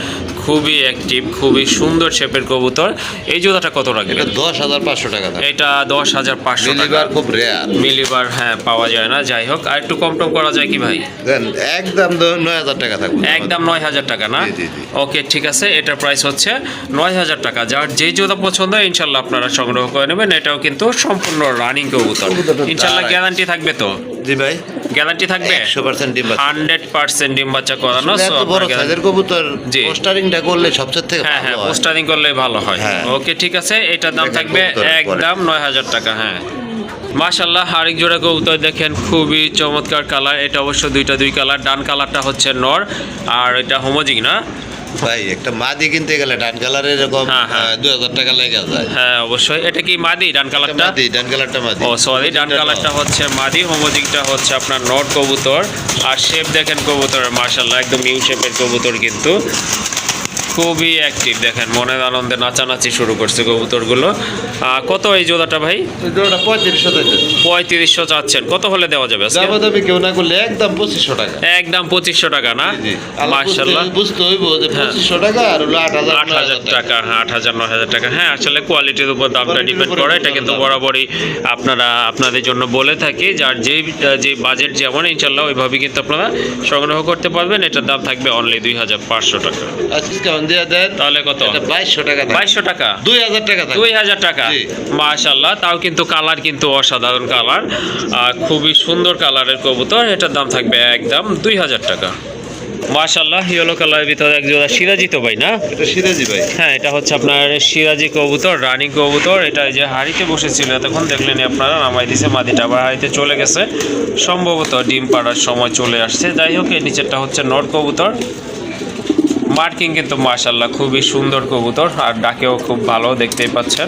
খুবই অ্যাক্টিভ, খুবই সুন্দর শেপের কবুতর। এই জোড়াটা কত রাখবেন? এটা 10,500 টাকা দাম। এটা 10,500 টাকা। মিলিবার খুব রেয়ার। মিলিবার হ্যাঁ পাওয়া যায় না। যাই হোক আর একটু কম টম করা যায় কি ভাই? দেন একদম 9,000 টাকা থাকবে। একদম 9,000 টাকা না? জি, জি, জি। ওকে ঠিক আছে, এটার প্রাইস হচ্ছে 9,000 টাকা। যার যেই জোড়া পছন্দ ইনশাল্লাহ আপনারা সংগ্রহ করে নেবেন। এটাও কিন্তু সম্পূর্ণ রানিং কবুতর, ইনশাল্লাহ গ্যারান্টি থাকবে তো? জি ভাই গ্যারান্টি থাকবে 100% ডিম বাচ্চা। 100% ডিম বাচ্চা করানো। আসলে এত বড় সাইজের কবুতর জি। পোস্টারিংটা করলে সবচেয়ে থেকে হ্যাঁ হ্যাঁ ভালো হয়। পোস্টারিং করলে ভালো হয়। হ্যাঁ। ওকে ঠিক আছে, এটার দাম দেখেন থাকবে কবুতরের একদম 9,000 টাকা। হ্যাঁ মাশাআল্লাহ আরেক জোড়া কবুতর দেখেন, খুবই চমৎকার কালার। এটা অবশ্য দুই কালার, ডান কালারটা হচ্ছে নর আর এটা হোমোজিং না ভাই? একটা মাদি কিনতে গেলে ডান কালারের এরকম হ্যাঁ, হ্যাঁ। 2,000 টাকা লেগে যায়। হ্যাঁ অবশ্যই। এটা কি মাদি ডান কালারটা? মাদি, ডান কালারটা মাদি। ও সরি, ডান কালারটা হচ্ছে মাদি, হোমোজিংটা হচ্ছে আপনার নর কবুতর। আর শেপ দেখেন কবুতরের মাশাআল্লাহ একদম নিউ শেপের কবুতর, কিন্তু খুবই অ্যাক্টিভ। দেখেন মনের আনন্দে নাচানাচি শুরু করছে কবুতরগুলো। কত এই জোড়াটা ভাই? জোড়াটা 3500 টাকা। 3500 চাচ্ছেন, কত হলে দেওয়া যাবে আজকে? দামাদামি কেউ না করলে একদম 2500 টাকা। একদম 2500 টাকা না? জি। মাশাআল্লাহ বুঝতে হইব যে 2500 টাকা আর হলো 8,000 টাকা। হ্যাঁ 8,000 9,000 টাকা। হ্যাঁ আসলে কোয়ালিটির উপর দামটা কোয়ালিটির ডিপেন্ড উপরে করে। এটা কিন্তু দাম। বরাবরই আপনাদের জন্য বলে থাকি, যার যে বাজেট যেমন ইনশাল্লাহ ওইভাবে কিন্তু আপনারা সংগ্রহ করতে পারবেন। এটার দাম থাকবে অনলি 2,500 টাকা। আজকে কেমন দিয়ে দেন? তাহলে কত? এটা 2200 টাকা। 2200 টাকা? 2,000 টাকা থাকবে। 2,000 টাকা। জি। মাশাআল্লাহ তাও কিন্তু কালার কিন্তু অসাধারণ কালার, খুবই সুন্দর কালারের কবুতর। এটার দাম থাকবে একদম 2,000 টাকা। মাশাআল্লাহ ইয়েলো কালারের ভিতরে এক জোড়া সিরাজি তো ভাই না? এটা সিরাজি ভাই। হ্যাঁ এটা হচ্ছে আপনার সিরাজি কবুতর, রানিং কবুতর। এটা যে হাড়িতে বসেছিল তখন দেখলেন আপনারা, নামাই দিছে, মাদিটা আবার হাড়িতে চলে গেছে, সম্ভবত ডিম পাড়ার সময় চলে আসছে। যাই হোক এই নিচেরটা হচ্ছে নর কবুতর। মার্কিং কিন্তু মাশাআল্লাহ খুবই সুন্দর কবুতর, আর ডাকেও খুব ভালো, দেখতেই পাচ্ছেন।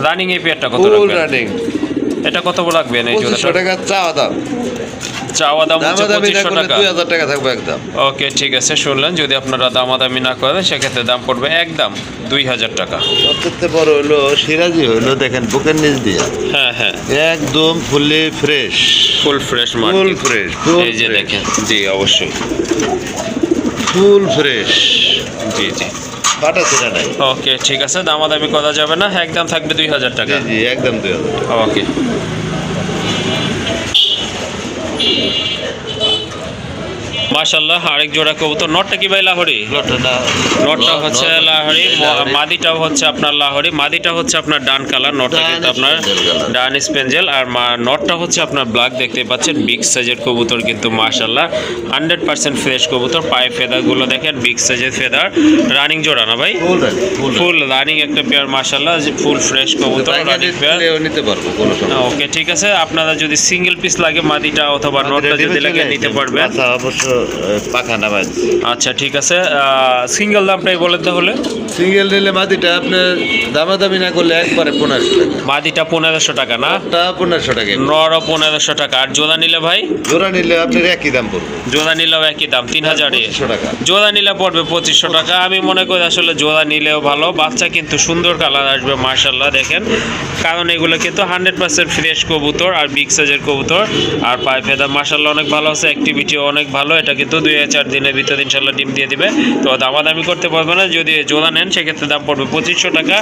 রানিং এই পেয়ারটা কত ফুল রাখবেন? রানিং। এটা কত রাখবেন এই 2500 জোড়াটা? টাকা চাওয়া দাম। চাওয়া দাম হচ্ছে দামাদামি না 2500 করলে টাকা। 2,000 টাকা থাকবে একদম। ওকে ঠিক আছে, শুনলেন। যদি আপনারা দামাদামি না করেন সেক্ষেত্রে দাম পড়বে একদম 2,000 টাকা। সবচেয়ে বড় হলো সিরাজি হলো দেখেন বুকের নিচ দিয়ে হ্যাঁ হ্যাঁ একদম ফুললি ফ্রেশ। ফুল ফ্রেশ ফুল মার্কিং। ফ্রেশ। এই যে দেখেন, জি অবশ্যই ফুল ফ্রেশ। জি জি। বাটা ছেড়া নাই। ওকে ঠিক আছে, দামাদামি করা যাবে না, একদম থাকবে 2,000 টাকা। জি জি একদম 2,000 টাকা। ওকে মাশাআল্লাহ আরেক জোড়া কবুতর। নটটা কি ভাই লাহোরি? নটটা হচ্ছে লাহোরি, মাদিটাও হচ্ছে আপনার লাহোরি। মাদিটা হচ্ছে আপনার ডান কালার, নটটা কিন্তু আপনার ডান স্পেঞ্জেল, আর নটটা হচ্ছে আপনার ব্ল্যাক। দেখতে পাচ্ছেন বিগ সাইজের কবুতর কিন্তু মাশাআল্লাহ 100% ফ্রেশ কবুতর। পায়ে ফেদারগুলো দেখেন, বিগ সাইজের ফেদার। রানিং জোড়া না ভাই? ফুল রানিং একটা পেয়ার মাশাআল্লাহ, ফুল ফ্রেশ কবুতর, রানিং পেয়ার নিতে পারবো কোনো সমস্যা। ওকে ঠিক আছে, আপনারা যদি সিঙ্গেল পিস লাগে মাদিটা অথবা নটটা যদি লাগে নিতে পারবেন। আচ্ছা অবশ্য পাখা নামাই। আচ্ছা ঠিক আছে, সিঙ্গেল দামটাই বলেন তাহলে। সিঙ্গেল নিলে মাদিটা আপনার দামাদামি না করলে একবারে 1500 টাকা। মাদিটা 1500 টাকা না? তা 1500 টাকা। নরও 1500 টাকা। আর জোড়া নিলে ভাই? জোড়া নিলে আপনার একই দাম পড়বে। জোড়া নিলেও একই দাম 3000 টাকা। জোড়া নিলে পড়বে 2500 টাকা। আমি মনে করি আসলে জোড়া নিলেও ভালো, বাচ্চা কিন্তু সুন্দর কালার আসবে মাশাআল্লাহ দেখেন, কারণ এগুলো কিন্তু 100% ফ্রেশ কবুতর আর বিগ সাইজের কবুতর। আর পায়ে ফেদা মাশাআল্লাহ অনেক ভালো আছে, অ্যাক্টিভিটিও অনেক ভালো। এটা কিন্তু 2-4 দিনের ভিতরে ইনশাআল্লাহ ডিম দিয়ে দিবে। তো দামাদামি করতে পারবে না, যদি জোড়া নেন সেক্ষেত্রে দাম পড়বে 2500 টাকা,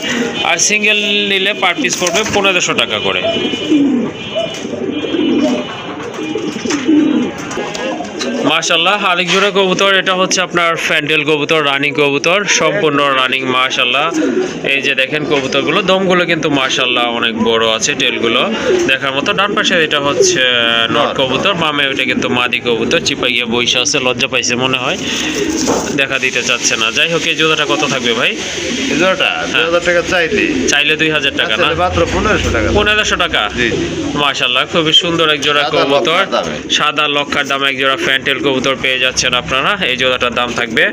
আর সিঙ্গেল নিলে পার পিস পড়বে 1500 টাকা করে। মাশাআল্লাহ আরেক জোড়া কবুতর, এটা হচ্ছে আপনার ফ্যান্ডেল কবুতর, রানিং কবুতর, সম্পূর্ণ রানিং মাশাআল্লাহ। এই যে দেখেন কবুতরগুলো, দমগুলো কিন্তু মাশাআল্লাহ অনেক বড় আছে, টেলগুলো দেখার মতো। ডান পাশে এটা হচ্ছে নট কবুতর, বামে ওইটা কিন্তু মাদি কবুতর। চিপা গিয়ে বইসা আছে, লজ্জা পাইছে মনে হয়, দেখা দিতে চাচ্ছে না। যাই হোক, এই জোড়াটা কত থাকবে ভাই? এই জোড়াটা 2000 টাকা চাইলে 2000 টাকা না, মাত্র 1500 টাকা। 1500 টাকা। মাশাআল্লাহ খুবই সুন্দর এক জোড়া কবুতর, সাদা লক্ষার দামে এক জোড়া ফ্যান্টেল কবুতর পেয়ে যাচ্ছেন আপনারা। এই জোড়াটার দাম থাকবে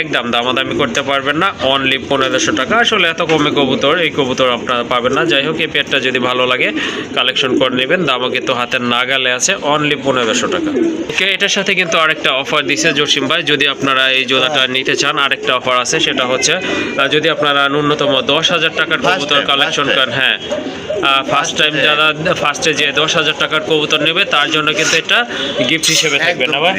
একদম, দামাদামি করতে পারবেন না, অনলি 1500 টাকা। আসলে এত কমে কবুতর, এই কবুতর আপনারা পাবেন না। যাই হোক, এই পেয়ারটা যদি ভালো লাগে কালেকশন করে নেবেন, দামও কিন্তু হাতের নাগালে আছে, অনলি 1500 টাকা। ওকে, এটার সাথে কিন্তু আরেকটা অফার দিছে জসিম ভাই, যদি আপনারা এই জোড়াটা নিতে চান আরেকটা অফার আছে, সেটা হচ্ছে যদি আপনারা ন্যূনতম 10,000 টাকার কবুতর কালেকশন করেন, হ্যাঁ ফার্স্ট টাইম যারা ফার্স্টে যে 10,000 টাকার কবুতর নেবে তার জন্য কিন্তু এটা গিফট হিসেবে থাকবে না ভাই,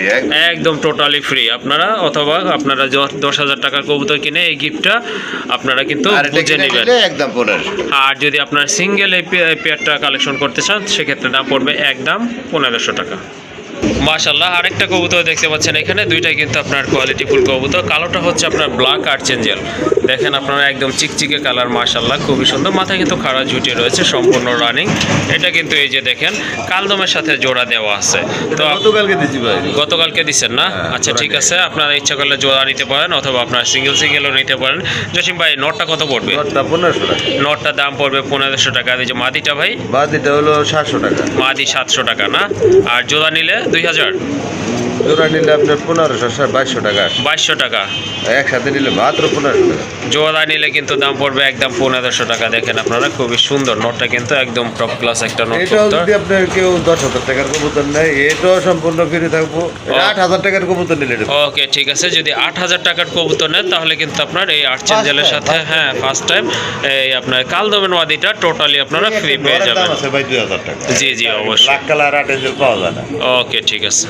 একদম টোটালি ফ্রি। আপনারা অথবা আপনারা 10,000 টাকার কবুতর কিনে এই গিফটটা আপনারা কিন্তু বুঝে নেবেন একদম 1500। আর যদি আপনার সিঙ্গেল এই পেয়ারটা কালেকশন করতে চান সেক্ষেত্রে দাম পড়বে একদম 1500 টাকা। মাশাআল্লাহ আরেকটা কবুতর দেখতে পাচ্ছেন এখানে, দুইটাই কিন্তু আপনার কোয়ালিটি ফুল কবুতর। কালোটা হচ্ছে আপনার ব্ল্যাক আর্চেঞ্জেল, দেখেন আপনারা একদম চিকচিকে কালার, মাশাআল্লাহ খুবই সুন্দর। মাথায় কিন্তু খাড়া ঝুটি রয়েছে, সম্পূর্ণ রানিং। এটা কিন্তু এই যে দেখেন কালদমের সাথে জোড়া দেওয়া আছে। তো গতকালকে দিছি ভাই। গতকালকে দিচ্ছেন না? আচ্ছা ঠিক আছে, আপনারা ইচ্ছা করলে জোড়া নিতে পারেন অথবা আপনার সিঙ্গেলও নিতে পারেন। জসিম ভাই নটটা কত পড়বে? নটটা 1500 টাকা। নটটার দাম পড়বে 1500 টাকা। এই যে মাদিটা ভাই? মাদিটা হলো 700 টাকা। মাদি 700 টাকা না? আর জোড়া নিলে 2000? জোড়া নিলে আপনার 2200 টাকা। 2200 টাকা একসাথে নিলে মাত্র 1500 টাকা। জোড়া নিলে কিন্তু দাম পড়বে একদম 1500 টাকা। দেখেন আপনারা খুবই সুন্দর নটটা, কিন্তু একদম টপ ক্লাস একটা নট। এটাও যদি আপনার কেউ 10,000 টাকার কবুতর নেয়, এটাও সম্পূর্ণ ফ্রি থাকবো। 8,000 টাকার কবুতর নিলে ওকে ঠিক আছে, যদি 8,000 টাকার কবুতর নেন তাহলে কিন্তু আপনার এই আর্চেঞ্জেলের সাথে, হ্যাঁ ফার্স্ট টাইম এই আপনার কালদমের মাদিটা টোটালি আপনারা ফ্রি পেয়ে যাবেন। দাম আছে ভাই 2000 টাকা। জি জি অবশ্যই। ব্ল্যাক কালার আর্চেঞ্জেল পাওয়া যায় না। ওকে ঠিক আছে।